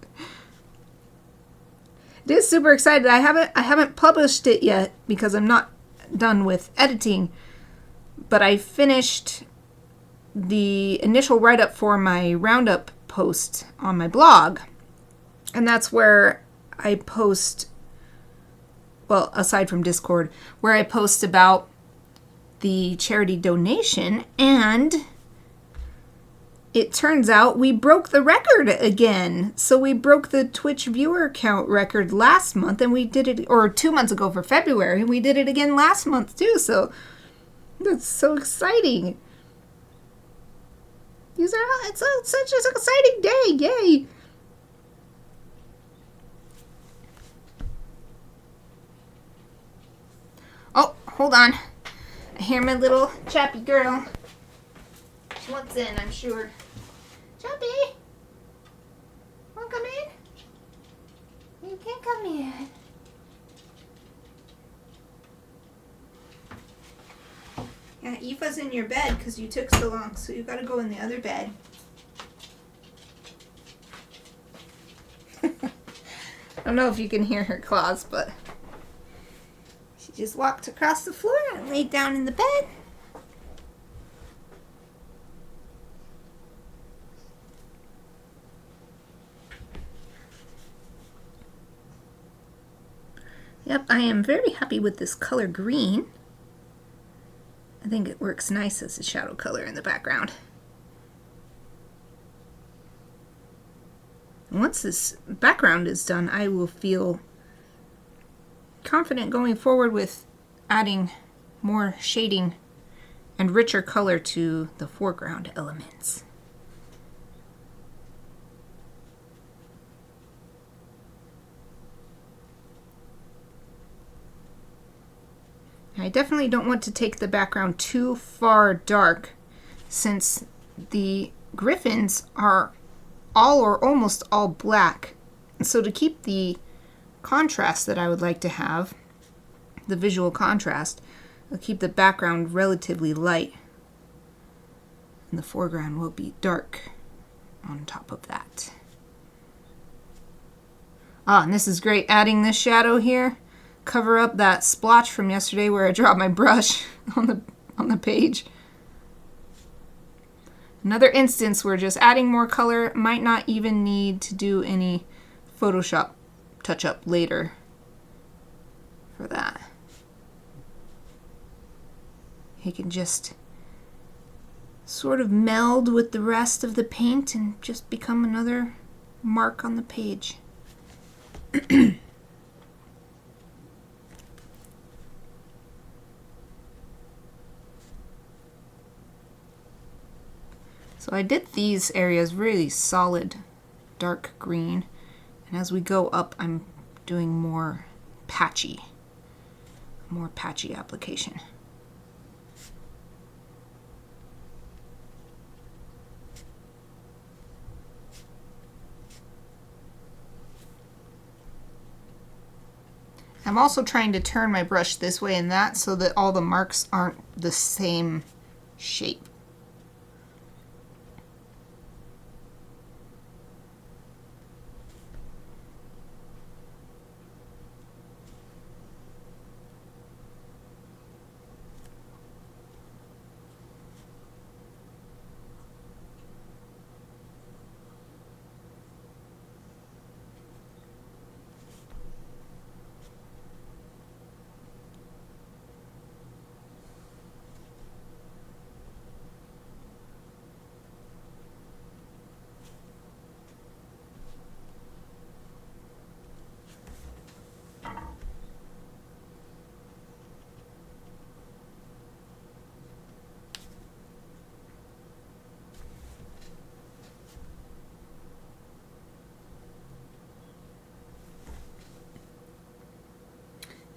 Speaker 1: It is super excited. I haven't published it yet because I'm not done with editing, but I finished the initial write-up for my roundup post on my blog, and that's where I post, well, aside from Discord, where I post about the charity donation, and it turns out we broke the record again. So we broke the Twitch viewer count record last month, and we did it, or 2 months ago for February, we did it again last month too, so that's so exciting. It's such an exciting day, yay! Oh, hold on. I hear my little chappy girl. She wants in, I'm sure. Chappy! Wanna come in? You can't come in. Yeah, Aoife's in your bed because you took so long, so you gotta go in the other bed. I don't know if you can hear her claws, but she just walked across the floor and laid down in the bed. Yep, I am very happy with this color green. I think it works nice as a shadow color in the background. Once this background is done, I will feel confident going forward with adding more shading and richer color to the foreground elements. I definitely don't want to take the background too far dark, since the Gryphons are all or almost all black. So to keep the contrast that I would like to have, the visual contrast, I'll keep the background relatively light, and the foreground will be dark on top of that. And this is great, adding this shadow here. Cover up that splotch from yesterday where I dropped my brush on the page. Another instance where just adding more color might not even need to do any Photoshop touch-up later for that. You can just sort of meld with the rest of the paint and just become another mark on the page. So I did these areas really solid dark green. And as we go up, I'm doing more patchy application. I'm also trying to turn my brush this way and that so that all the marks aren't the same shape.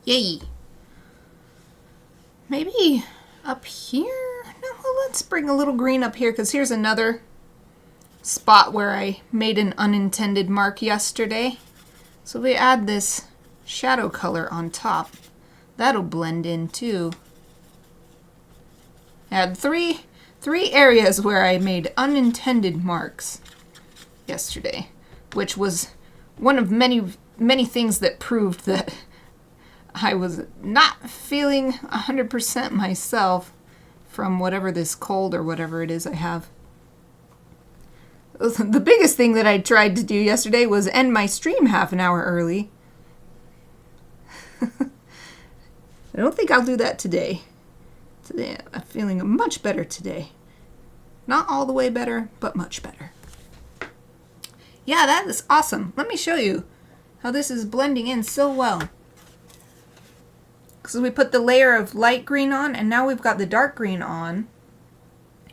Speaker 1: Yay. Maybe up here? No, well, let's bring a little green up here because here's another spot where I made an unintended mark yesterday. So we add this shadow color on top. That'll blend in too. I had three areas where I made unintended marks yesterday, which was one of many things that proved that I was not feeling 100% myself from whatever this cold or whatever it is I have. The biggest thing that I tried to do yesterday was end my stream half an hour early. I don't think I'll do that today. Today, I'm feeling much better today. Not all the way better, but much better. Yeah, that is awesome. Let me show you how this is blending in so well. So we put the layer of light green on, and now we've got the dark green on.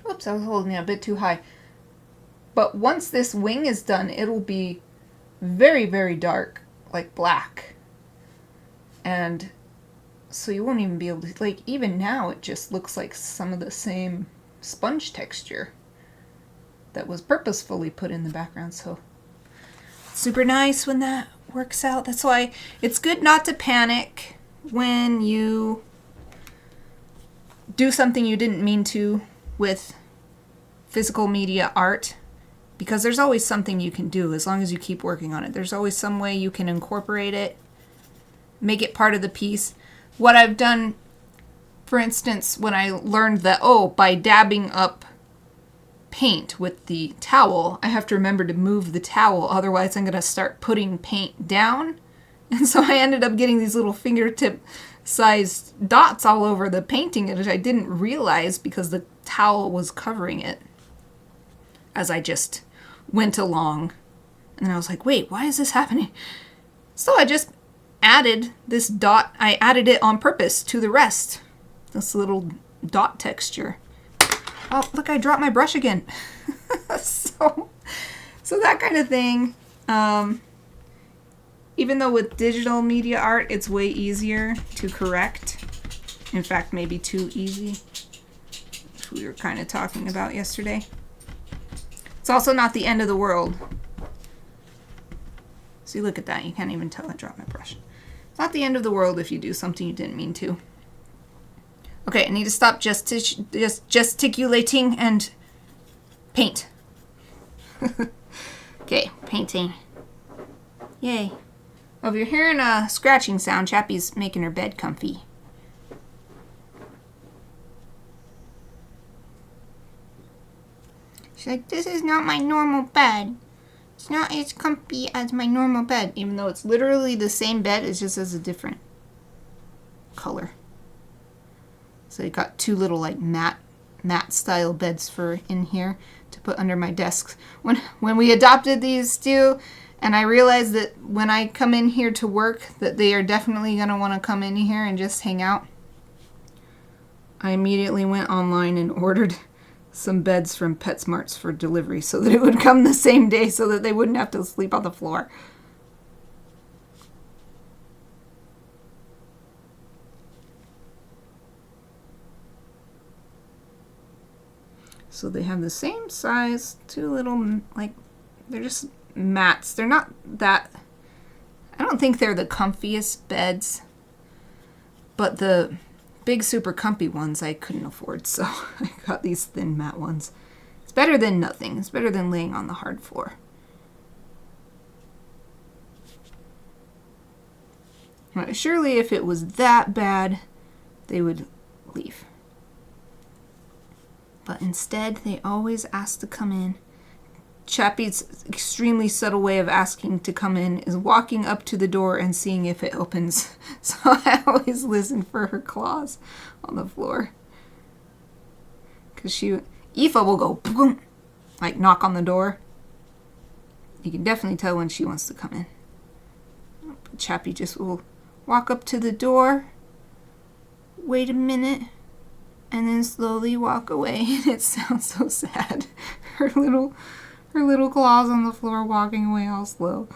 Speaker 1: Whoops, I was holding it a bit too high. But once this wing is done, it'll be very, very dark, like black. And so you won't even be able to, like, even now it just looks like some of the same sponge texture that was purposefully put in the background. So super nice when that works out. That's why it's good not to panic when you do something you didn't mean to with physical media art, because there's always something you can do as long as you keep working on it. There's always some way you can incorporate it, make it part of the piece. What I've done, for instance, when I learned that, by dabbing up paint with the towel, I have to remember to move the towel, otherwise I'm going to start putting paint down. And so I ended up getting these little fingertip-sized dots all over the painting, which I didn't realize because the towel was covering it as I just went along. And then I was like, wait, why is this happening? So I just added this dot. I added it on purpose to the rest. This little dot texture. Oh, look, I dropped my brush again. So that kind of thing. Even though with digital media art, it's way easier to correct. In fact, maybe too easy, which we were kind of talking about yesterday. It's also not the end of the world. See, look at that. You can't even tell I dropped my brush. It's not the end of the world if you do something you didn't mean to. Okay, I need to stop just gesticulating and paint. Okay, painting. Yay. Well, if you're hearing a scratching sound, Chappie's making her bed comfy. She's like, this is not my normal bed. It's not as comfy as my normal bed. Even though it's literally the same bed, it just has a different color. So you got two little like matte style beds for in here to put under my desks. When we adopted these two, and I realized that when I come in here to work, that they are definitely going to want to come in here and just hang out, I immediately went online and ordered some beds from PetSmarts for delivery so that it would come the same day so that they wouldn't have to sleep on the floor. So they have the same size, two little, like, they're just mats. They're not that, I don't think they're the comfiest beds, but the big super comfy ones I couldn't afford, so I got these thin mat ones. It's better than nothing. It's better than laying on the hard floor. Surely if it was that bad, they would leave. But instead, they always ask to come in. Chappie's extremely subtle way of asking to come in is walking up to the door and seeing if it opens. So I always listen for her claws on the floor. Because Aoife will go boom, like knock on the door. You can definitely tell when she wants to come in. But Chappie just will walk up to the door, wait a minute, and then slowly walk away. And it sounds so sad. Her little claws on the floor walking away all slow.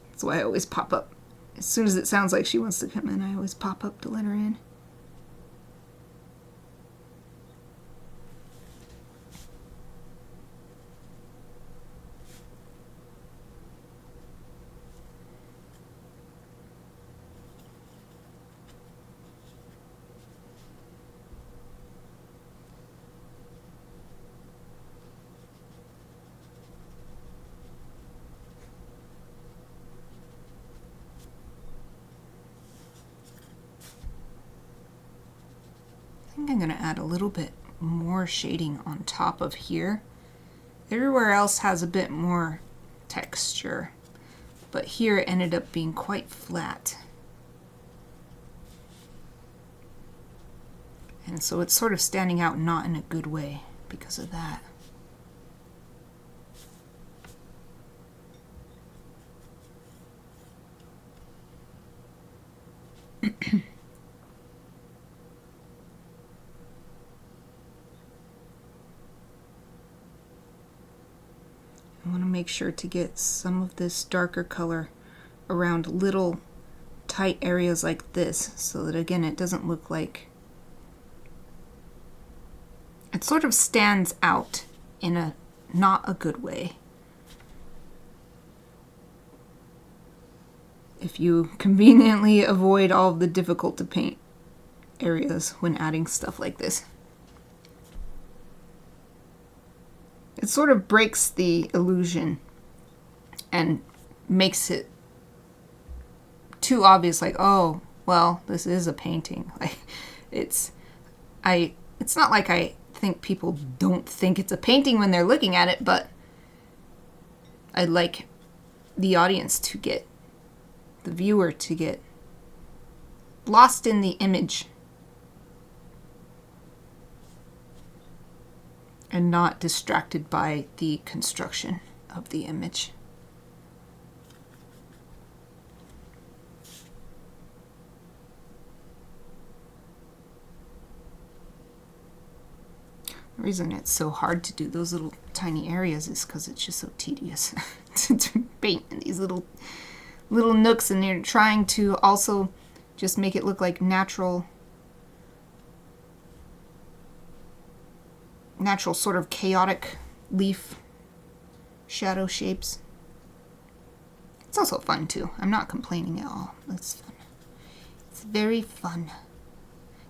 Speaker 1: That's why I always pop up. As soon as it sounds like she wants to come in, I always pop up to let her in. I think I'm going to add a little bit more shading on top of here. Everywhere else has a bit more texture, but here it ended up being quite flat. And so it's sort of standing out not in a good way because of that. I want to make sure to get some of this darker color around little tight areas like this so that again it doesn't look like it sort of stands out in a not a good way. If you conveniently avoid all of the difficult to paint areas when adding stuff like this. It sort of breaks the illusion and makes it too obvious, like, oh, well, this is a painting. Like, it's not like I think people don't think it's a painting when they're looking at it, but I'd like the audience to get, the viewer to get lost in the image and not distracted by the construction of the image. The reason it's so hard to do those little tiny areas is because it's just so tedious to paint in these little nooks, and you're trying to also just make it look like natural sort of chaotic leaf shadow shapes. It's also fun too. I'm not complaining at all. It's fun. It's very fun.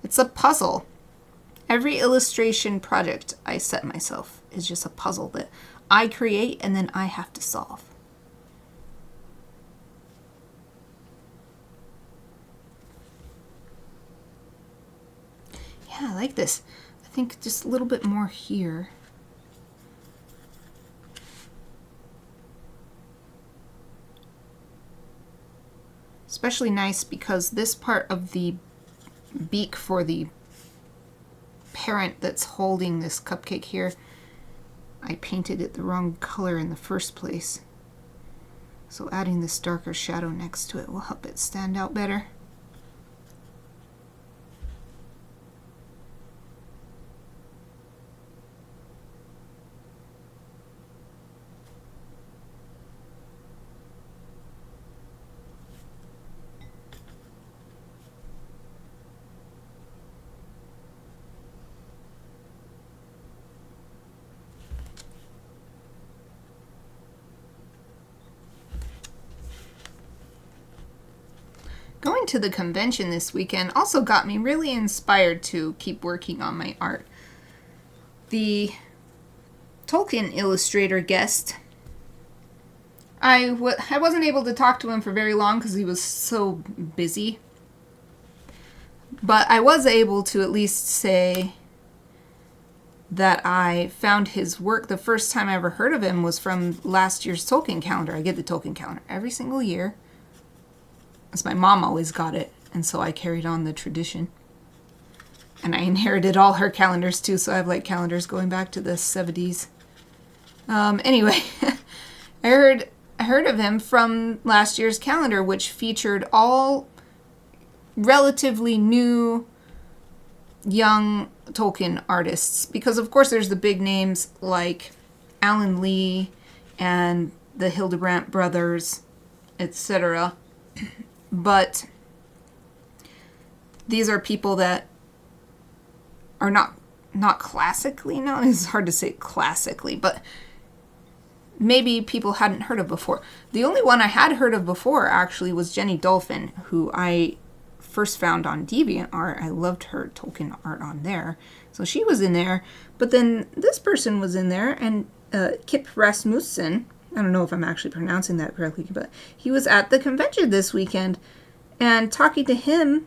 Speaker 1: It's a puzzle. Every illustration project I set myself is just a puzzle that I create and then I have to solve. Yeah, I like this. I think just a little bit more here. Especially nice because this part of the beak for the parent that's holding this cupcake here, I painted it the wrong color in the first place. So adding this darker shadow next to it will help it stand out better. Going to the convention this weekend also got me really inspired to keep working on my art. The Tolkien illustrator guest, I wasn't able to talk to him for very long because he was so busy. But I was able to at least say that I found his work. The first time I ever heard of him was from last year's Tolkien calendar. I get the Tolkien calendar every single year, as my mom always got it, and so I carried on the tradition. And I inherited all her calendars too, so I have like calendars going back to the 70s. Anyway, I heard of him from last year's calendar, which featured all relatively new young Tolkien artists, because of course there's the big names like Alan Lee and the Hildebrandt brothers, etc. But these are people that are not classically known. It's hard to say classically, but maybe people hadn't heard of before. The only one I had heard of before actually was Jenny Dolphin, who I first found on DeviantArt. I loved her Tolkien art on there. So she was in there. But then this person was in there, and Kip Rasmussen, I don't know if I'm actually pronouncing that correctly, but he was at the convention this weekend. And talking to him,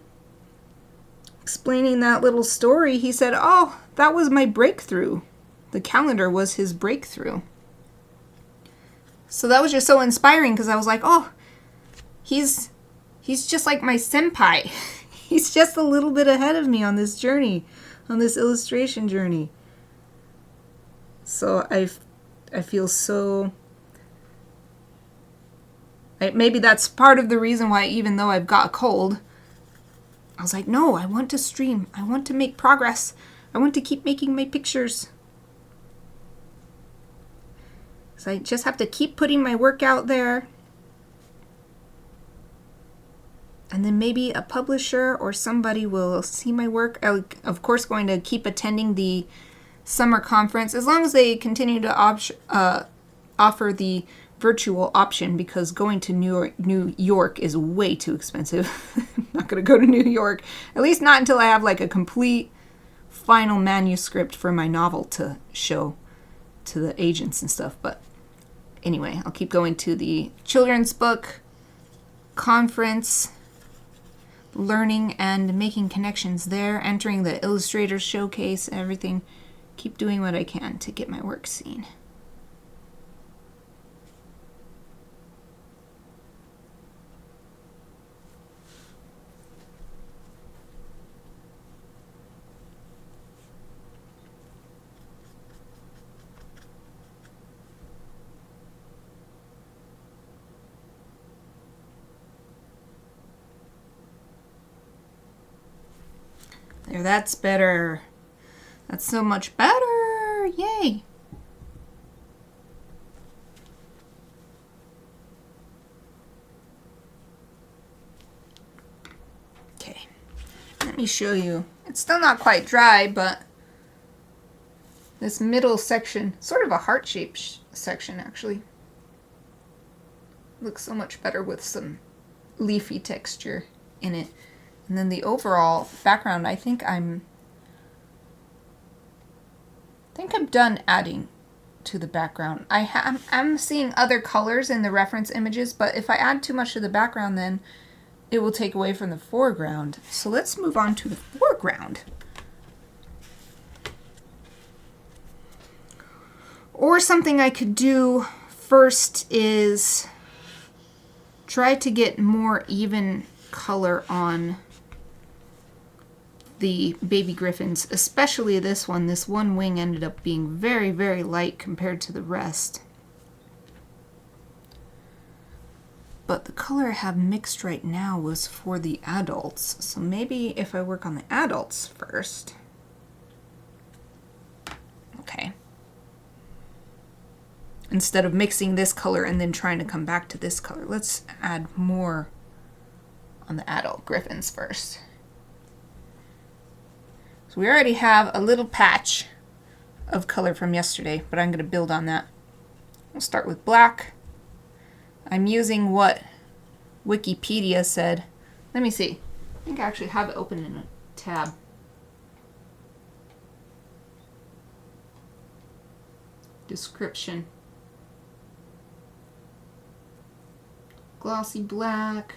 Speaker 1: explaining that little story, he said, oh, that was my breakthrough. The calendar was his breakthrough. So that was just so inspiring, because I was like, oh, he's just like my senpai. He's just a little bit ahead of me on this journey, on this illustration journey. So I feel so... maybe that's part of the reason why, even though I've got a cold, I was like, no, I want to stream. I want to make progress. I want to keep making my pictures. So I just have to keep putting my work out there. And then maybe a publisher or somebody will see my work. I'm, of course, going to keep attending the summer conference, as long as they continue to offer the virtual option, because going to New York is way too expensive. I'm not going to go to New York, at least not until I have like a complete final manuscript for my novel to show to the agents and stuff. But anyway, I'll keep going to the children's book conference, learning and making connections there, entering the illustrator showcase, everything. Keep doing what I can to get my work seen. There, that's better. That's so much better. Yay. Okay. Let me show you. It's still not quite dry, but this middle section, sort of a heart-shaped section actually, looks so much better with some leafy texture in it. And then the overall background, I think I'm done adding to the background. I'm seeing other colors in the reference images, but if I add too much to the background, then it will take away from the foreground. So let's move on to the foreground. Or something I could do first is try to get more even color on the baby griffins, especially this one. This one wing ended up being very, very light compared to the rest. But the color I have mixed right now was for the adults. So maybe if I work on the adults first. Okay. Instead of mixing this color and then trying to come back to this color, let's add more on the adult griffins first. So we already have a little patch of color from yesterday, but I'm going to build on that. We'll start with black. I'm using what Wikipedia said Let me see. I think I actually have it open in a tab. Description. Glossy black.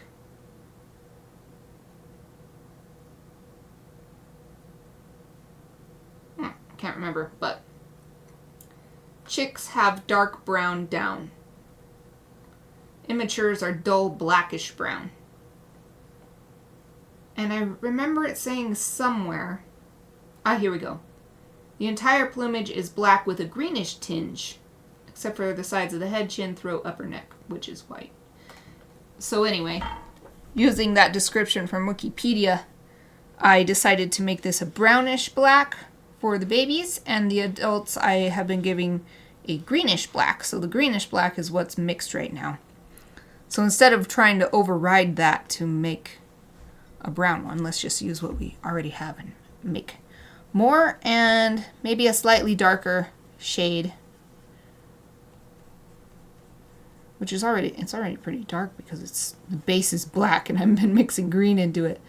Speaker 1: Can't remember, but chicks have dark brown down. Immatures are dull blackish brown. And I remember it saying somewhere, here we go. The entire plumage is black with a greenish tinge, except for the sides of the head, chin, throat, upper neck, which is white. So anyway, using that description from Wikipedia, I decided to make this a brownish black for the babies, and the adults I have been giving a greenish black. So the greenish black is what's mixed right now. So instead of trying to override that to make a brown one, let's just use what we already have and make more, and maybe a slightly darker shade, which is already pretty dark because the base is black and I've been mixing green into it.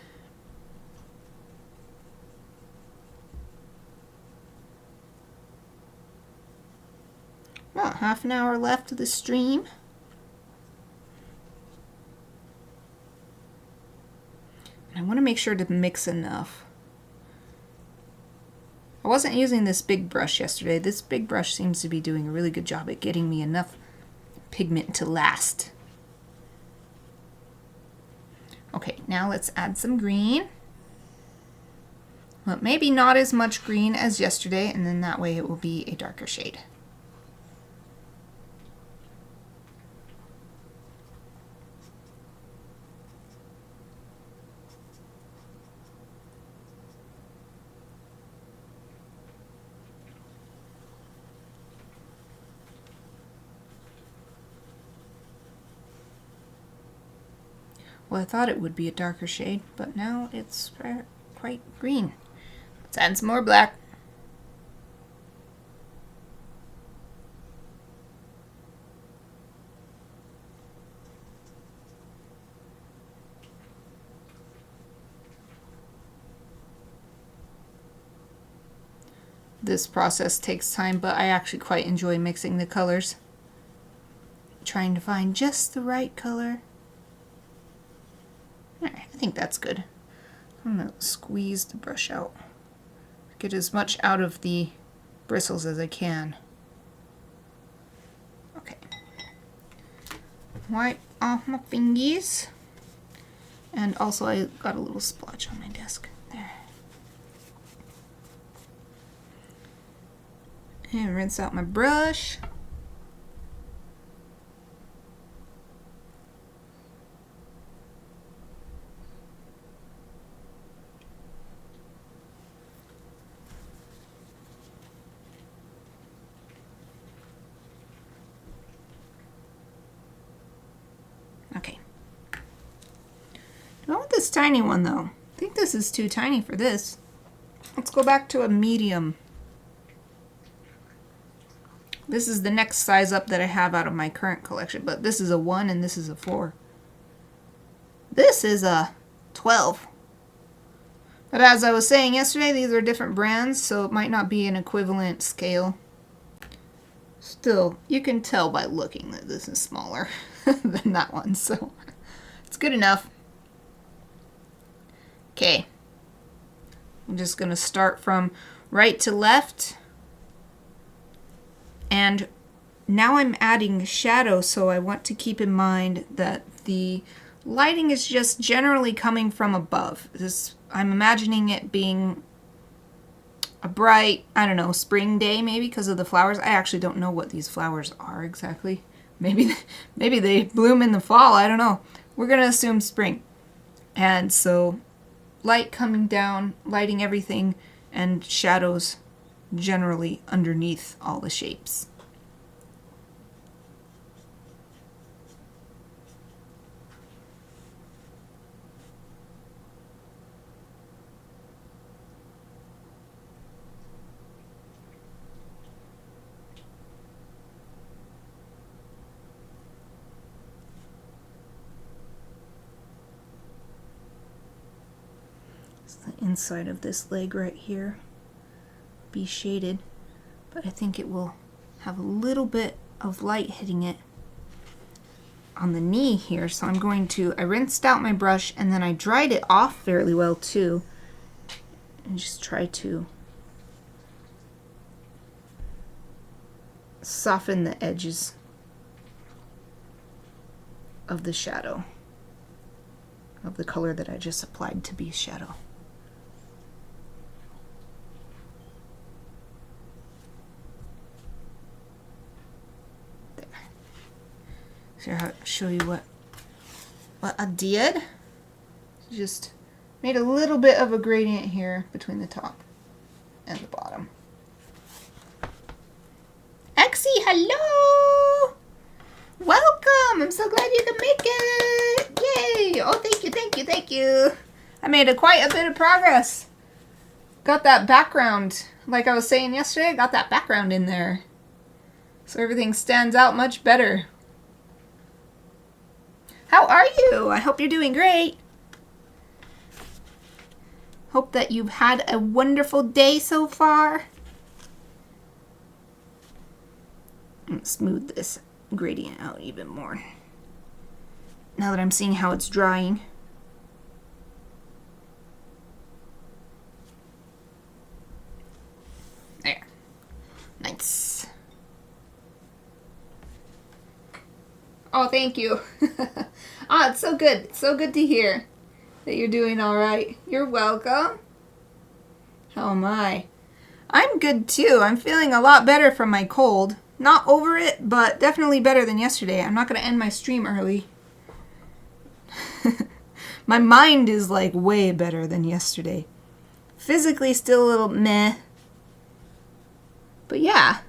Speaker 1: About half an hour left of the stream. I want to make sure to mix enough. I wasn't using this big brush yesterday. This big brush seems to be doing a really good job at getting me enough pigment to last. Okay, now let's add some green. Well, maybe not as much green as yesterday, and then that way it will be a darker shade. Well, I thought it would be a darker shade, but now it's quite green. Let's add some more black. This process takes time, but I actually quite enjoy mixing the colors. Trying to find just the right color. Alright, I think that's good. I'm going to squeeze the brush out. Get as much out of the bristles as I can. Okay. Wipe off my fingies. And also I got a little splotch on my desk. There. And rinse out my brush. Okay. I want this tiny one though. I think this is too tiny for this. Let's go back to a medium. This is the next size up that I have out of my current collection, but this is a 1 and this is a 4. This is a 12. But as I was saying yesterday, these are different brands, so it might not be an equivalent scale. Still, you can tell by looking that this is smaller than that one, so it's good enough. Okay. I'm just going to start from right to left. And now I'm adding shadow, so I want to keep in mind that the lighting is just generally coming from above. I'm imagining it being a bright, I don't know, spring day maybe because of the flowers. I actually don't know what these flowers are exactly. Maybe they bloom in the fall, I don't know. We're going to assume spring. And so light coming down, lighting everything, and shadows generally underneath all the shapes. It's the inside of this leg right here. Be shaded, but I think it will have a little bit of light hitting it on the knee here. So I'm going to, I rinsed out my brush and then I dried it off fairly well too. And just try to soften the edges of the shadow, of the color that I just applied to be shadow. There. So I'll show you what I did. Just made a little bit of a gradient here between the top and the bottom. Exie, hello! Welcome! I'm so glad you can make it! Yay! Oh, thank you, thank you, thank you! I made quite a bit of progress. Got that background, like I was saying yesterday, got that background in there. So everything stands out much better. How are you? I hope you're doing great. Hope that you've had a wonderful day so far. I'm gonna smooth this gradient out even more now that I'm seeing how it's drying. There. Nice. Oh, thank you. Ah, it's so good. It's so good to hear that you're doing all right. You're welcome. How am I? I'm good too. I'm feeling a lot better from my cold. Not over it, but definitely better than yesterday. I'm not going to end my stream early. My mind is like way better than yesterday. Physically still a little meh. But yeah,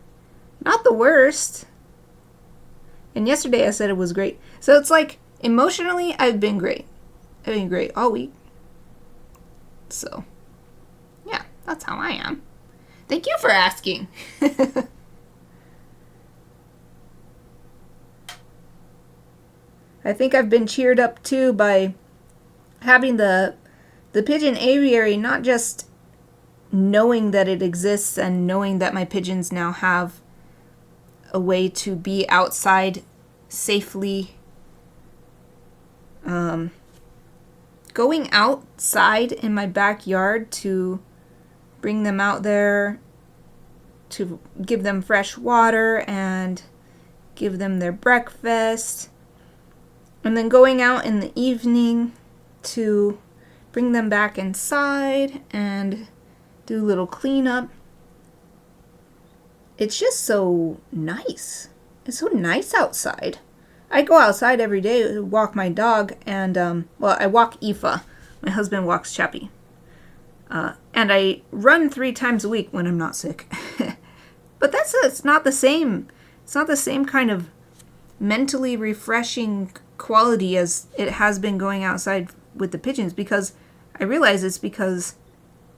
Speaker 1: not the worst. And yesterday I said it was great. So it's like emotionally I've been great. I've been great all week. So yeah, that's how I am. Thank you for asking. I think I've been cheered up too by having the pigeon aviary, not just knowing that it exists and knowing that my pigeons now have a way to be outside safely. Going outside in my backyard to bring them out there, to give them fresh water and give them their breakfast. And then going out in the evening to bring them back inside and do a little cleanup. It's just so nice. It's so nice outside. I go outside every day to walk my dog and, well, I walk Aoife. My husband walks Chappie. And I run 3 times a week when I'm not sick. But it's not the same. It's not the same kind of mentally refreshing quality as it has been going outside with the pigeons, because I realize it's because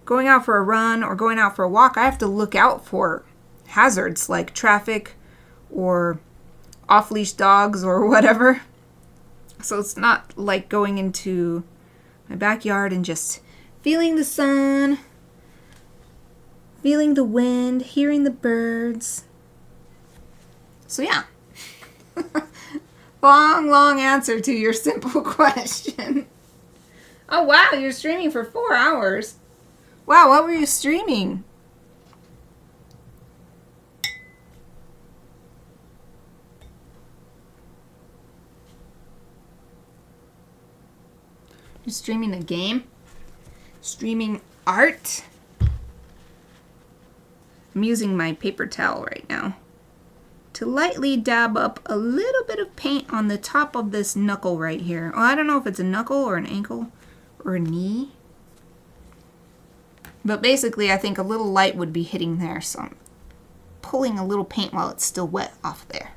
Speaker 1: going out for a run or going out for a walk, I have to look out for hazards like traffic or off-leash dogs or whatever. So it's not like going into my backyard and just feeling the sun, feeling the wind, hearing the birds. So yeah. Long answer to your simple question. Oh wow, you're streaming for 4 hours. Wow, what were you streaming? You're streaming a game? Streaming art? I'm using my paper towel right now to lightly dab up a little bit of paint on the top of this knuckle right here. Oh, I don't know if it's a knuckle or an ankle or a knee. But basically, I think a little light would be hitting there, so I'm pulling a little paint while it's still wet off there.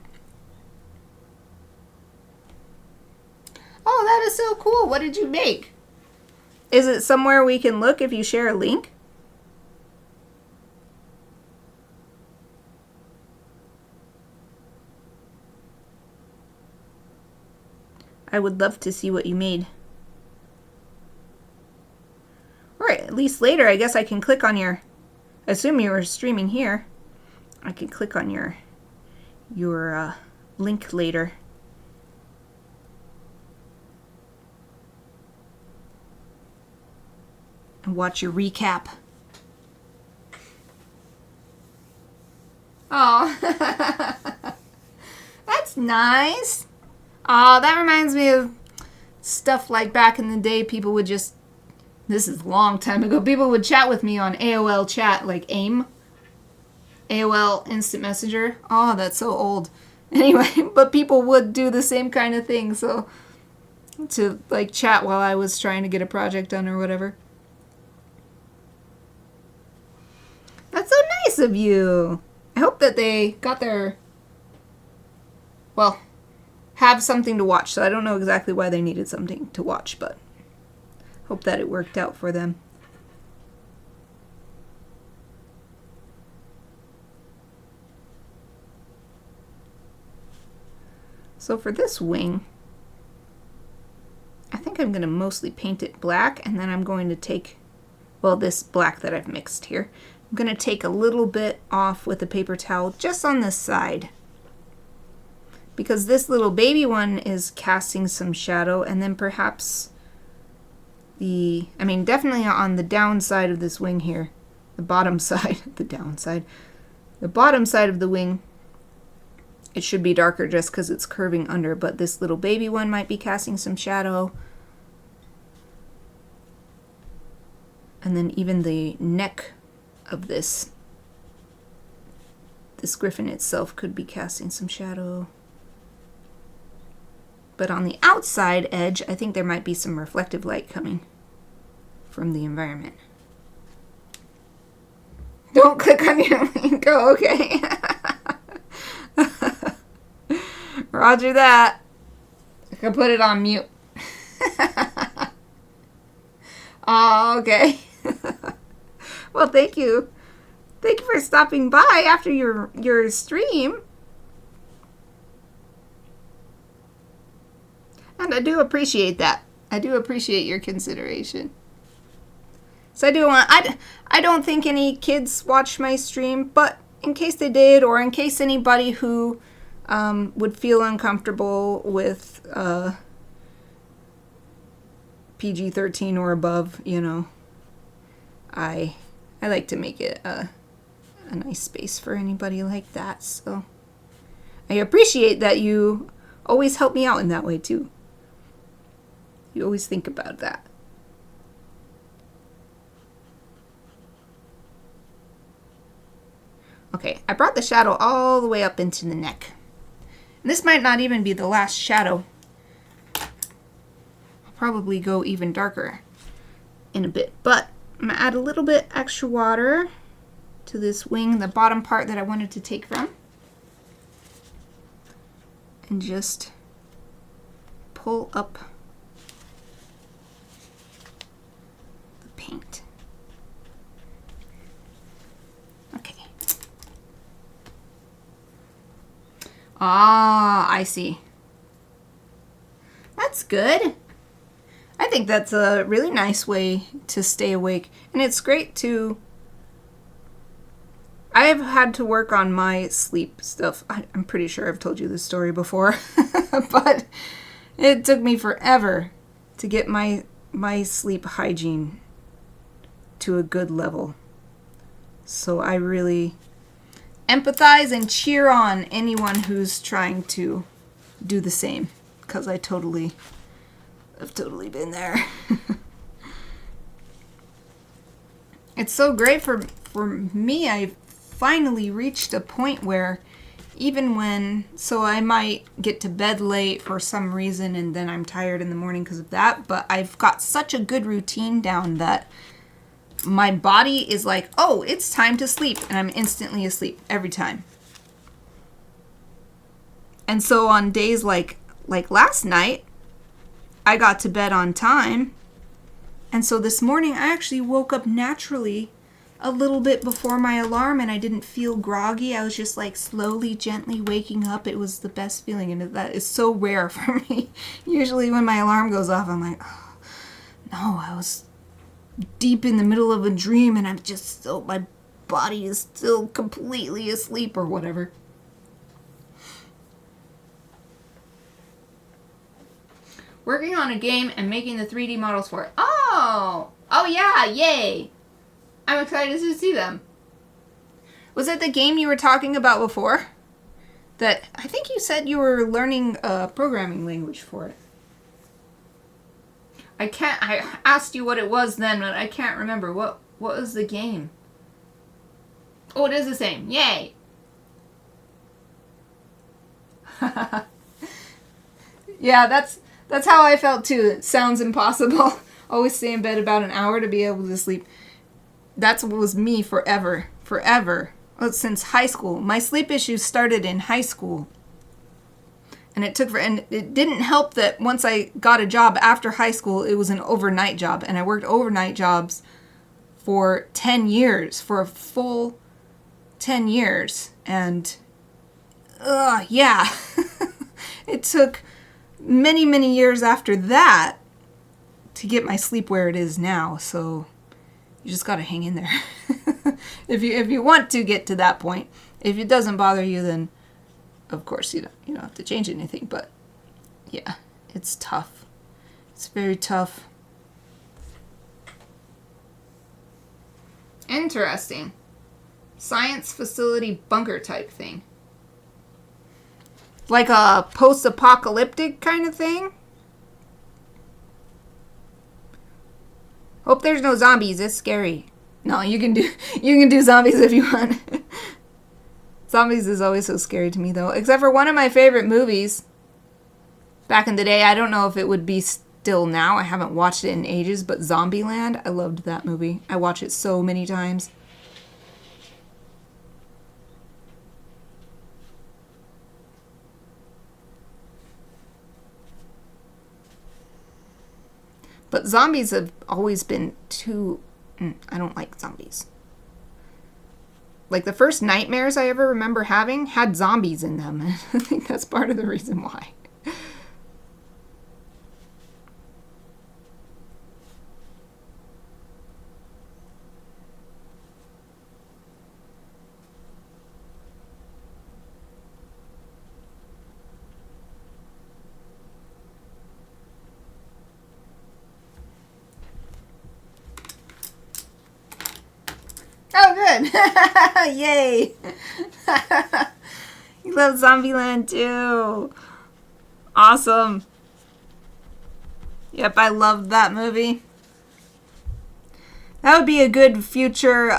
Speaker 1: Oh, that is so cool. What did you make? Is it somewhere we can look if you share a link? I would love to see what you made. All at least later, I guess I can click on your, assume you were streaming here. I can click on your link later. And watch your recap. Oh, that's nice. Oh, that reminds me of stuff like back in the day. People would just, this is a long time ago, people would chat with me on AOL chat, like AIM. AOL Instant Messenger. Oh, that's so old. Anyway, but people would do the same kind of thing, so to like chat while I was trying to get a project done or whatever. That's so nice of you. I hope that they got their, well, have something to watch. So I don't know exactly why they needed something to watch, but hope that it worked out for them. So for this wing, I think I'm going to mostly paint it black, and then I'm going to take, well, this black that I've mixed here, I'm going to take a little bit off with a paper towel just on this side, because this little baby one is casting some shadow, and then perhaps the, I mean, definitely on the downside of this wing here, the bottom side, the bottom side of the wing, it should be darker just because it's curving under, but this little baby one might be casting some shadow. And then even the neck of this Gryphon itself could be casting some shadow. But on the outside edge, I think there might be some reflective light coming from the environment. Don't click on your link. Oh, okay. Roger that. I can put it on mute. Oh, okay. Well, thank you. Thank you for stopping by after your stream. And I do appreciate that. I do appreciate your consideration. So I do want, I don't think any kids watch my stream, but in case they did, or in case anybody who would feel uncomfortable with PG-13 or above, you know, I like to make it a nice space for anybody like that. So I appreciate that you always help me out in that way too. You always think about that. Okay, I brought the shadow all the way up into the neck. And this might not even be the last shadow. I'll probably go even darker in a bit. But I'm going to add a little bit extra water to this wing, the bottom part that I wanted to take from. And just pull up the paint. Okay. Ah, I see. That's good. I think that's a really nice way to stay awake. And it's great to... I have had to work on my sleep stuff. I'm pretty sure I've told you this story before. But it took me forever to get my sleep hygiene to a good level. So I really empathize and cheer on anyone who's trying to do the same, because I've totally been there. It's so great for me. I've finally reached a point where even when, so I might get to bed late for some reason and then I'm tired in the morning because of that, but I've got such a good routine down that my body is like, oh, it's time to sleep, and I'm instantly asleep every time. And so on days like last night, I got to bed on time, and so this morning I actually woke up naturally a little bit before my alarm, and I didn't feel groggy. I was just like slowly, gently waking up. It was the best feeling, and that is so rare for me. Usually when my alarm goes off, I'm like, oh, no, I was deep in the middle of a dream and I'm just still, my body is still completely asleep or whatever. Working on a game and making the 3D models for it. Oh! Oh yeah, yay! I'm excited to see them. Was it the game you were talking about before? That, I think you said you were learning a programming language for it. I asked you what it was then, but I can't remember. What was the game? Oh, it is the same. Yay! Yeah, that's how I felt too. It sounds impossible. Always stay in bed about an hour to be able to sleep. That's what was me forever. Forever. Well, since high school. My sleep issues started in high school. And it didn't help that once I got a job after high school, it was an overnight job. And I worked overnight jobs for 10 years, for a full 10 years. And, yeah. It took many, many years after that to get my sleep where it is now. So you just got to hang in there. If you want to get to that point. If it doesn't bother you, then of course you don't have to change anything. But yeah, it's tough. It's very tough. Interesting. Science facility bunker type thing. Like a post-apocalyptic kind of thing? Hope there's no zombies. It's scary. No, you can do zombies if you want. Zombies is always so scary to me though. Except for one of my favorite movies. Back in the day, I don't know if it would be still now. I haven't watched it in ages, but Zombieland, I loved that movie. I watch it so many times. But zombies have always been too... I don't like zombies. Like the first nightmares I ever remember having had zombies in them. I think that's part of the reason why. Oh, good. Yay. You love Zombieland too. Awesome. Yep, I loved that movie. That would be a good future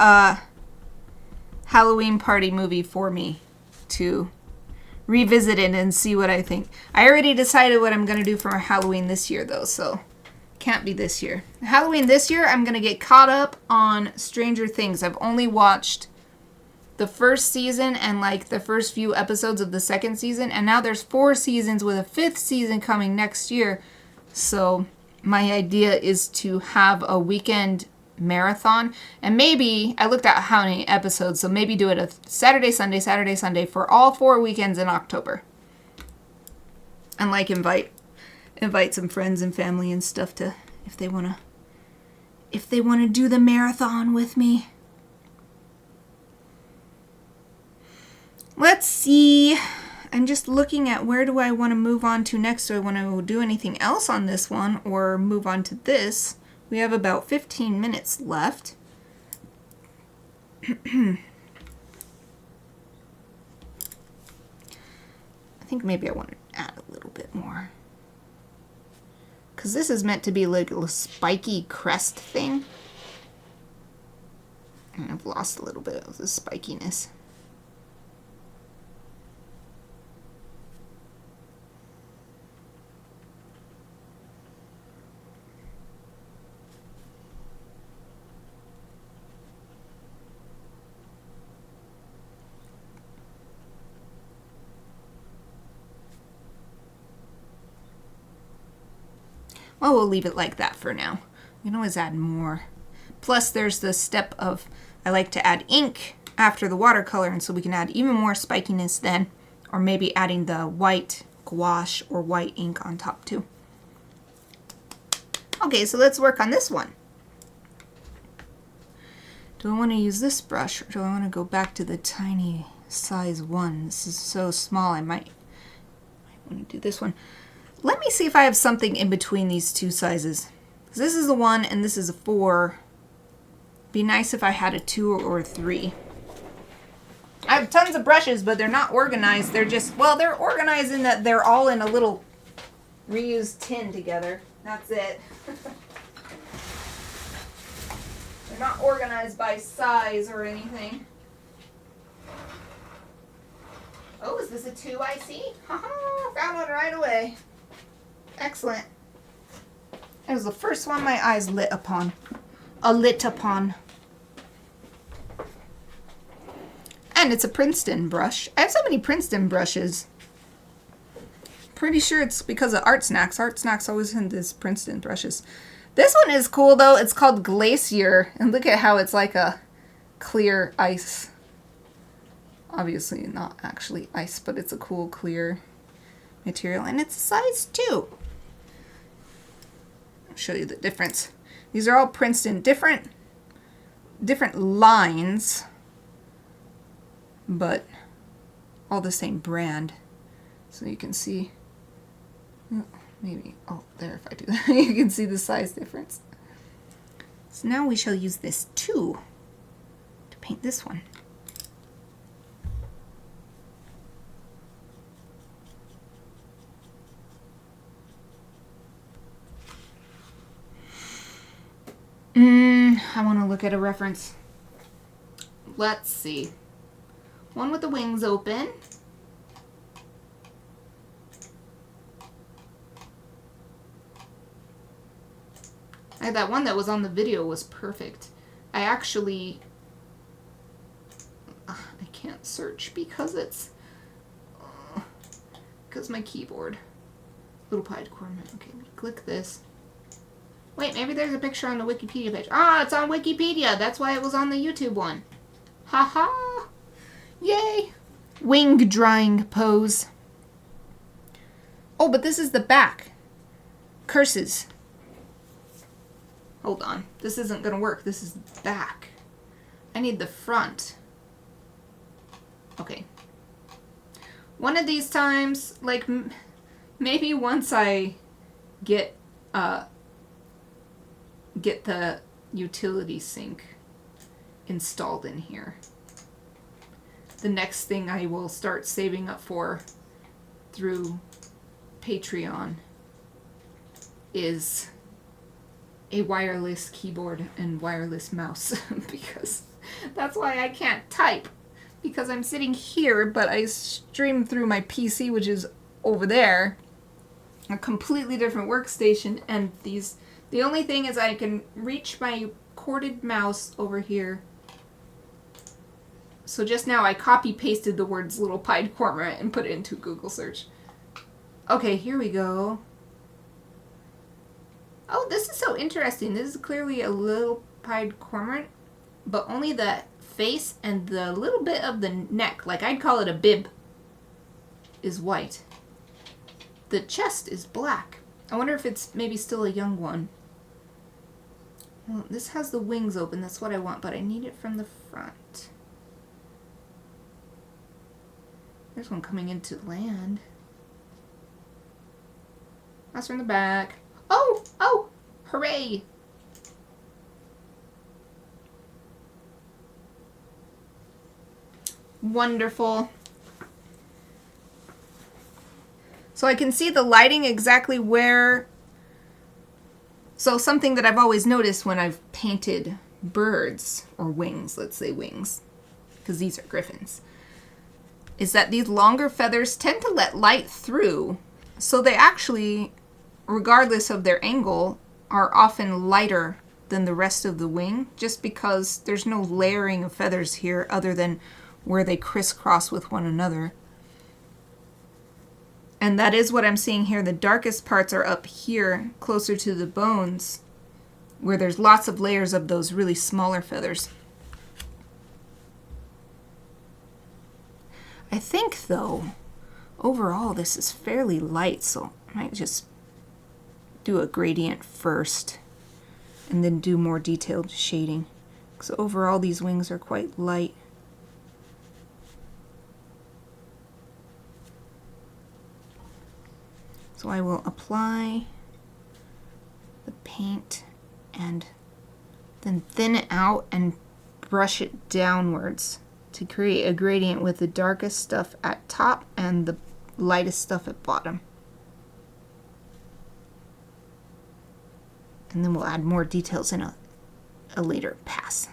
Speaker 1: Halloween party movie for me to revisit it and see what I think. I already decided what I'm going to do for Halloween this year, though, so can't be this year. Halloween this year, I'm going to get caught up on Stranger Things. I've only watched the first season and like the first few episodes of the second season, and now there's 4 seasons with a 5th season coming next year. So my idea is to have a weekend marathon, and maybe I looked at how many episodes, so maybe do it a Saturday, Sunday for all 4 weekends in October, and like invite some friends and family and stuff to if they want to do the marathon with me. Let's see. I'm just looking at where do I want to move on to next. Do I want to do anything else on this one or move on to this? We have about 15 minutes left. I think maybe I want to add a little bit more. Because this is meant to be like a spiky crest thing. And I've lost a little bit of the spikiness. Well, we'll leave it like that for now. You can always add more. Plus, there's the step of, I like to add ink after the watercolor, and so we can add even more spikiness then. Or maybe adding the white gouache or white ink on top too. Okay, so let's work on this one. Do I want to use this brush, or do I want to go back to the tiny size 1? This is so small, I might want to do this one. Let me see if I have something in between these two sizes. This is a 1 and this is a 4. Be nice if I had a 2 or a 3. I have tons of brushes, but they're not organized. They're just, well, they're organized in that they're all in a little reused tin together. That's it. They're not organized by size or anything. Oh, is this a 2 I see? Haha, found one right away. Excellent. It was the first one my eyes lit upon. Lit upon. And it's a Princeton brush. I have so many Princeton brushes. Pretty sure it's because of Art Snacks. Art Snacks always send this Princeton brushes. This one is cool though. It's called Glacier. And look at how it's like a clear ice. Obviously not actually ice, but it's a cool clear material. And it's a size 2. I'll show you the difference. These are all Princeton. Different lines, but all the same brand. So you can see, maybe, oh, there, if I do that, you can see the size difference. So now we shall use this 2 to paint this one. I want to look at a reference. Let's see. One with the wings open. That one that was on the video was perfect. I actually, I can't search because it's, because my keyboard. Little pied cormorant. Okay, click this. Wait, maybe there's a picture on the Wikipedia page. Ah, it's on Wikipedia. That's why it was on the YouTube one. Haha. Yay. Wing drying pose. Oh, but this is the back. Curses. Hold on. This isn't going to work. This is back. I need the front. Okay. One of these times, like, maybe once I get the utility sink installed in here, the next thing I will start saving up for through Patreon is a wireless keyboard and wireless mouse, because that's why I can't type, because I'm sitting here, but I stream through my PC, which is over there, a completely different workstation, and the only thing is I can reach my corded mouse over here. So just now I copy pasted the words little pied cormorant and put it into Google search. Okay, here we go. Oh, this is so interesting. This is clearly a little pied cormorant, but only the face and the little bit of the neck, like I'd call it a bib, is white. The chest is black. I wonder if it's maybe still a young one. Well, this has the wings open. That's what I want, but I need it from the front. There's one coming into land. That's from the back. Oh! Oh! Hooray! Wonderful. So I can see the lighting exactly where. So something that I've always noticed when I've painted birds, or wings, let's say wings, because these are griffins, is that these longer feathers tend to let light through. So they actually, regardless of their angle, are often lighter than the rest of the wing, just because there's no layering of feathers here other than where they crisscross with one another. And that is what I'm seeing here. The darkest parts are up here, closer to the bones, where there's lots of layers of those really smaller feathers. I think, though, overall this is fairly light, so I might just do a gradient first and then do more detailed shading. because overall these wings are quite light. So I will apply the paint and then thin it out and brush it downwards to create a gradient with the darkest stuff at top and the lightest stuff at bottom. And then we'll add more details in a later pass.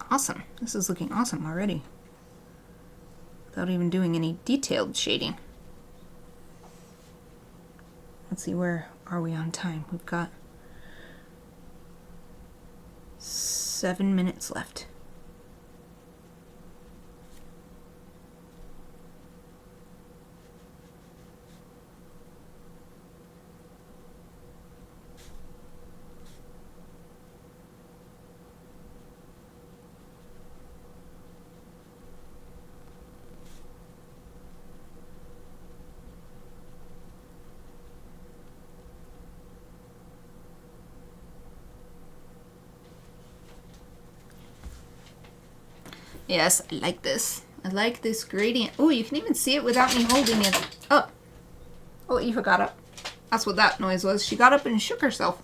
Speaker 1: Awesome. This is looking awesome already, without even doing any detailed shading. Let's see, where are we on time? We've got 7 minutes left. Yes, I like this. I like this gradient. Oh, you can even see it without me holding it up. Oh, Eva got up. That's what that noise was. She got up and shook herself.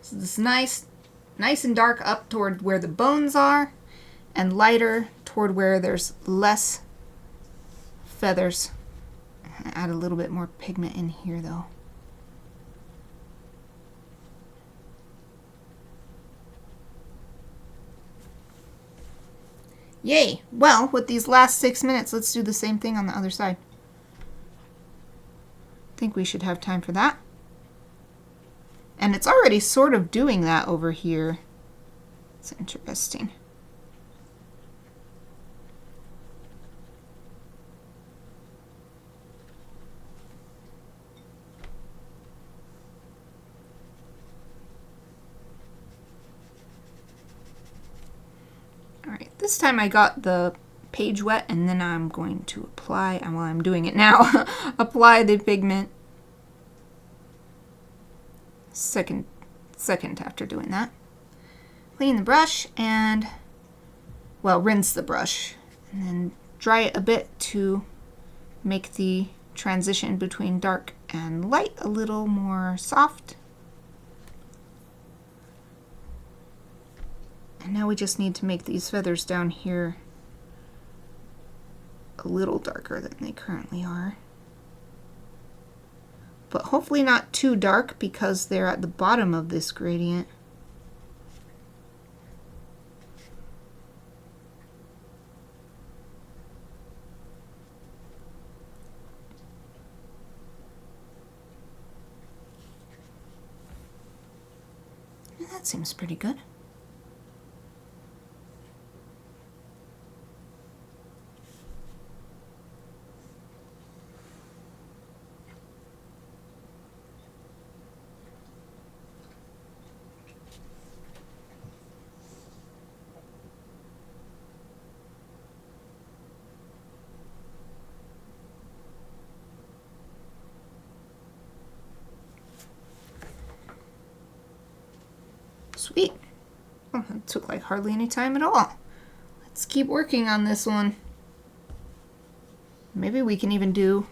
Speaker 1: So this nice and dark up toward where the bones are, and lighter toward where there's less feathers. Add a little bit more pigment in here though. Yay! Well, with these last 6 minutes, let's do the same thing on the other side. I think we should have time for that. And it's already sort of doing that over here. It's interesting. Alright, this time I got the page wet, and then I'm going to apply, and while I'm doing it now, apply the pigment second after doing that. Clean the brush and, well, rinse the brush, and then dry it a bit to make the transition between dark and light a little more soft. And now we just need to make these feathers down here a little darker than they currently are. But hopefully not too dark because they're at the bottom of this gradient. Yeah, that seems pretty good. Sweet. Oh, it took like hardly any time at all. Let's keep working on this one. Maybe we can even do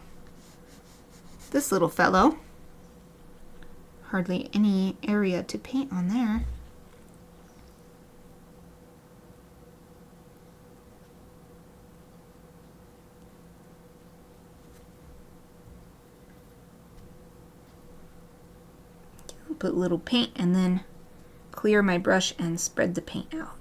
Speaker 1: this little fellow. Hardly any area to paint on there. Put a little paint and then clear my brush and spread the paint out.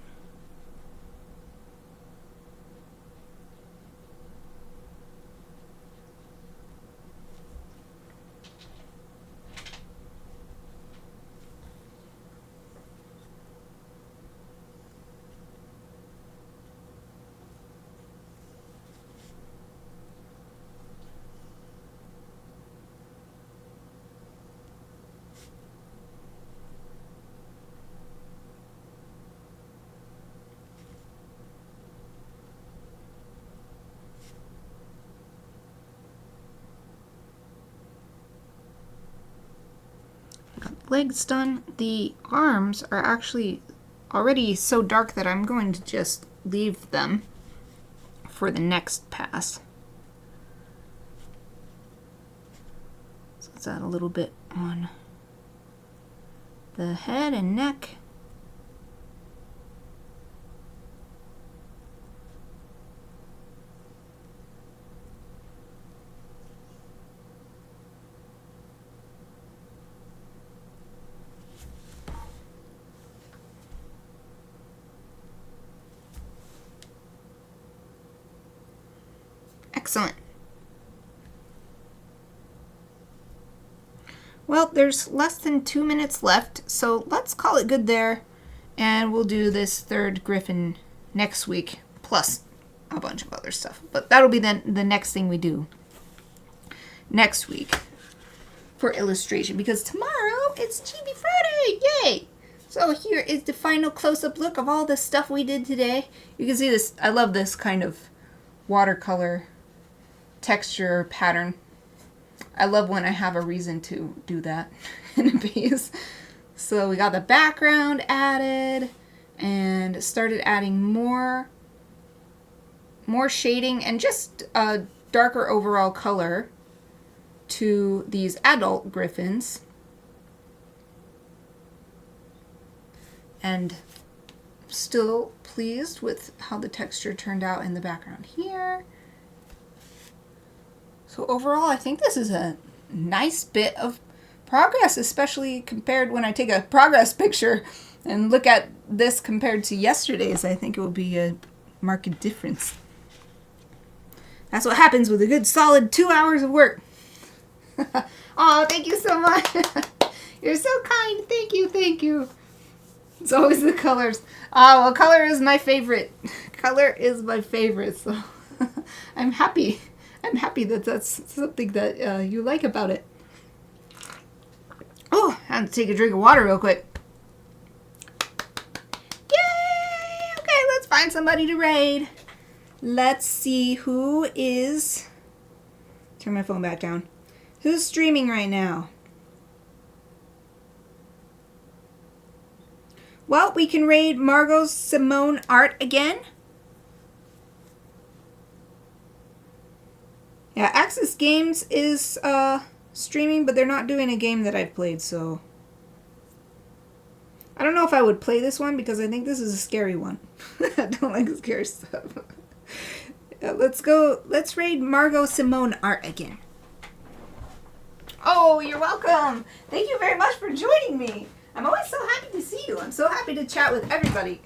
Speaker 1: legs done. The arms are actually already so dark that I'm going to just leave them for the next pass. So let's add a little bit on the head and neck. Excellent. Well, there's less than 2 minutes left, so let's call it good there, and we'll do this third Gryphon next week, plus a bunch of other stuff. But that'll be then the next thing we do next week for illustration, because tomorrow it's Chibi Friday! Yay! So here is the final close-up look of all the stuff we did today. You can see this. I love this kind of watercolor texture pattern. I love when I have a reason to do that in a piece. So we got the background added and started adding more shading and just a darker overall color to these adult Gryphons. And still pleased with how the texture turned out in the background here. So overall, I think this is a nice bit of progress, especially compared when I take a progress picture and look at this compared to yesterday's. I think it will be a marked difference. That's what happens with a good solid 2 hours of work. Oh, thank you so much. You're so kind. Thank you, thank you. It's always the colors. Oh, well, color is my favorite. Color is my favorite, so I'm happy. I'm happy that that's something that you like about it. Oh, I have to take a drink of water real quick. Yay! Okay, let's find somebody to raid. Let's see who is... Turn my phone back down. Who's streaming right now? Well, we can raid Margot Simone Art again. Yeah, Axis Games is streaming, but they're not doing a game that I've played, so... I don't know if I would play this one, because I think this is a scary one. I don't like scary stuff. Yeah, let's raid Margot Simone Art again. Oh, you're welcome! Thank you very much for joining me! I'm always so happy to see you. I'm so happy to chat with everybody.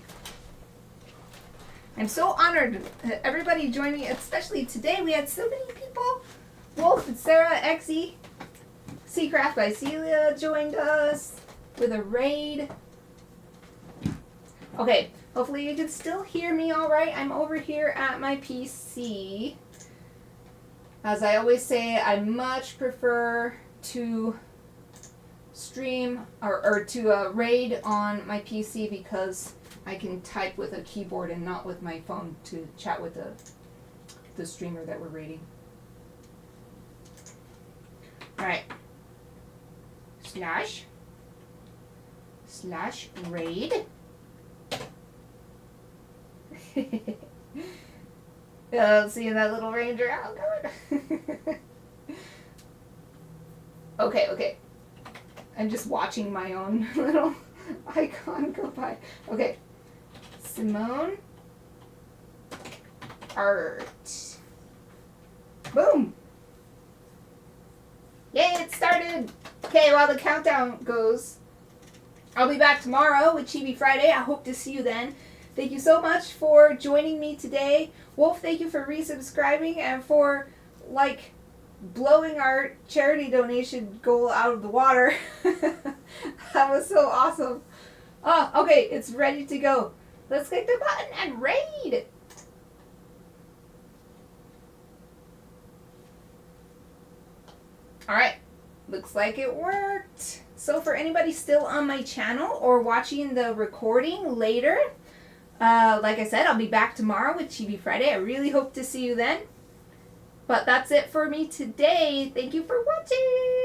Speaker 1: I'm so honored that everybody joined me, especially today. We had so many people. Wolf and Sarah, Exy, Seacraft by Celia joined us with a raid. Okay, hopefully you can still hear me all right. I'm over here at my PC. As I always say, I much prefer to stream or to raid on my PC because I can type with a keyboard and not with my phone to chat with the streamer that we're raiding. Alright. Slash raid. See that little ranger out going. Okay. I'm just watching my own little icon go by. Okay. Simone Art. Boom! Yay, it started! Okay, while the countdown goes, I'll be back tomorrow with Chibi Friday. I hope to see you then. Thank you so much for joining me today. Wolf, thank you for resubscribing and for, blowing our charity donation goal out of the water. That was so awesome. Oh, okay, it's ready to go. Let's click the button and raid. Alright, looks like it worked. So for anybody still on my channel or watching the recording later, like I said, I'll be back tomorrow with Chibi Friday. I really hope to see you then. But that's it for me today. Thank you for watching.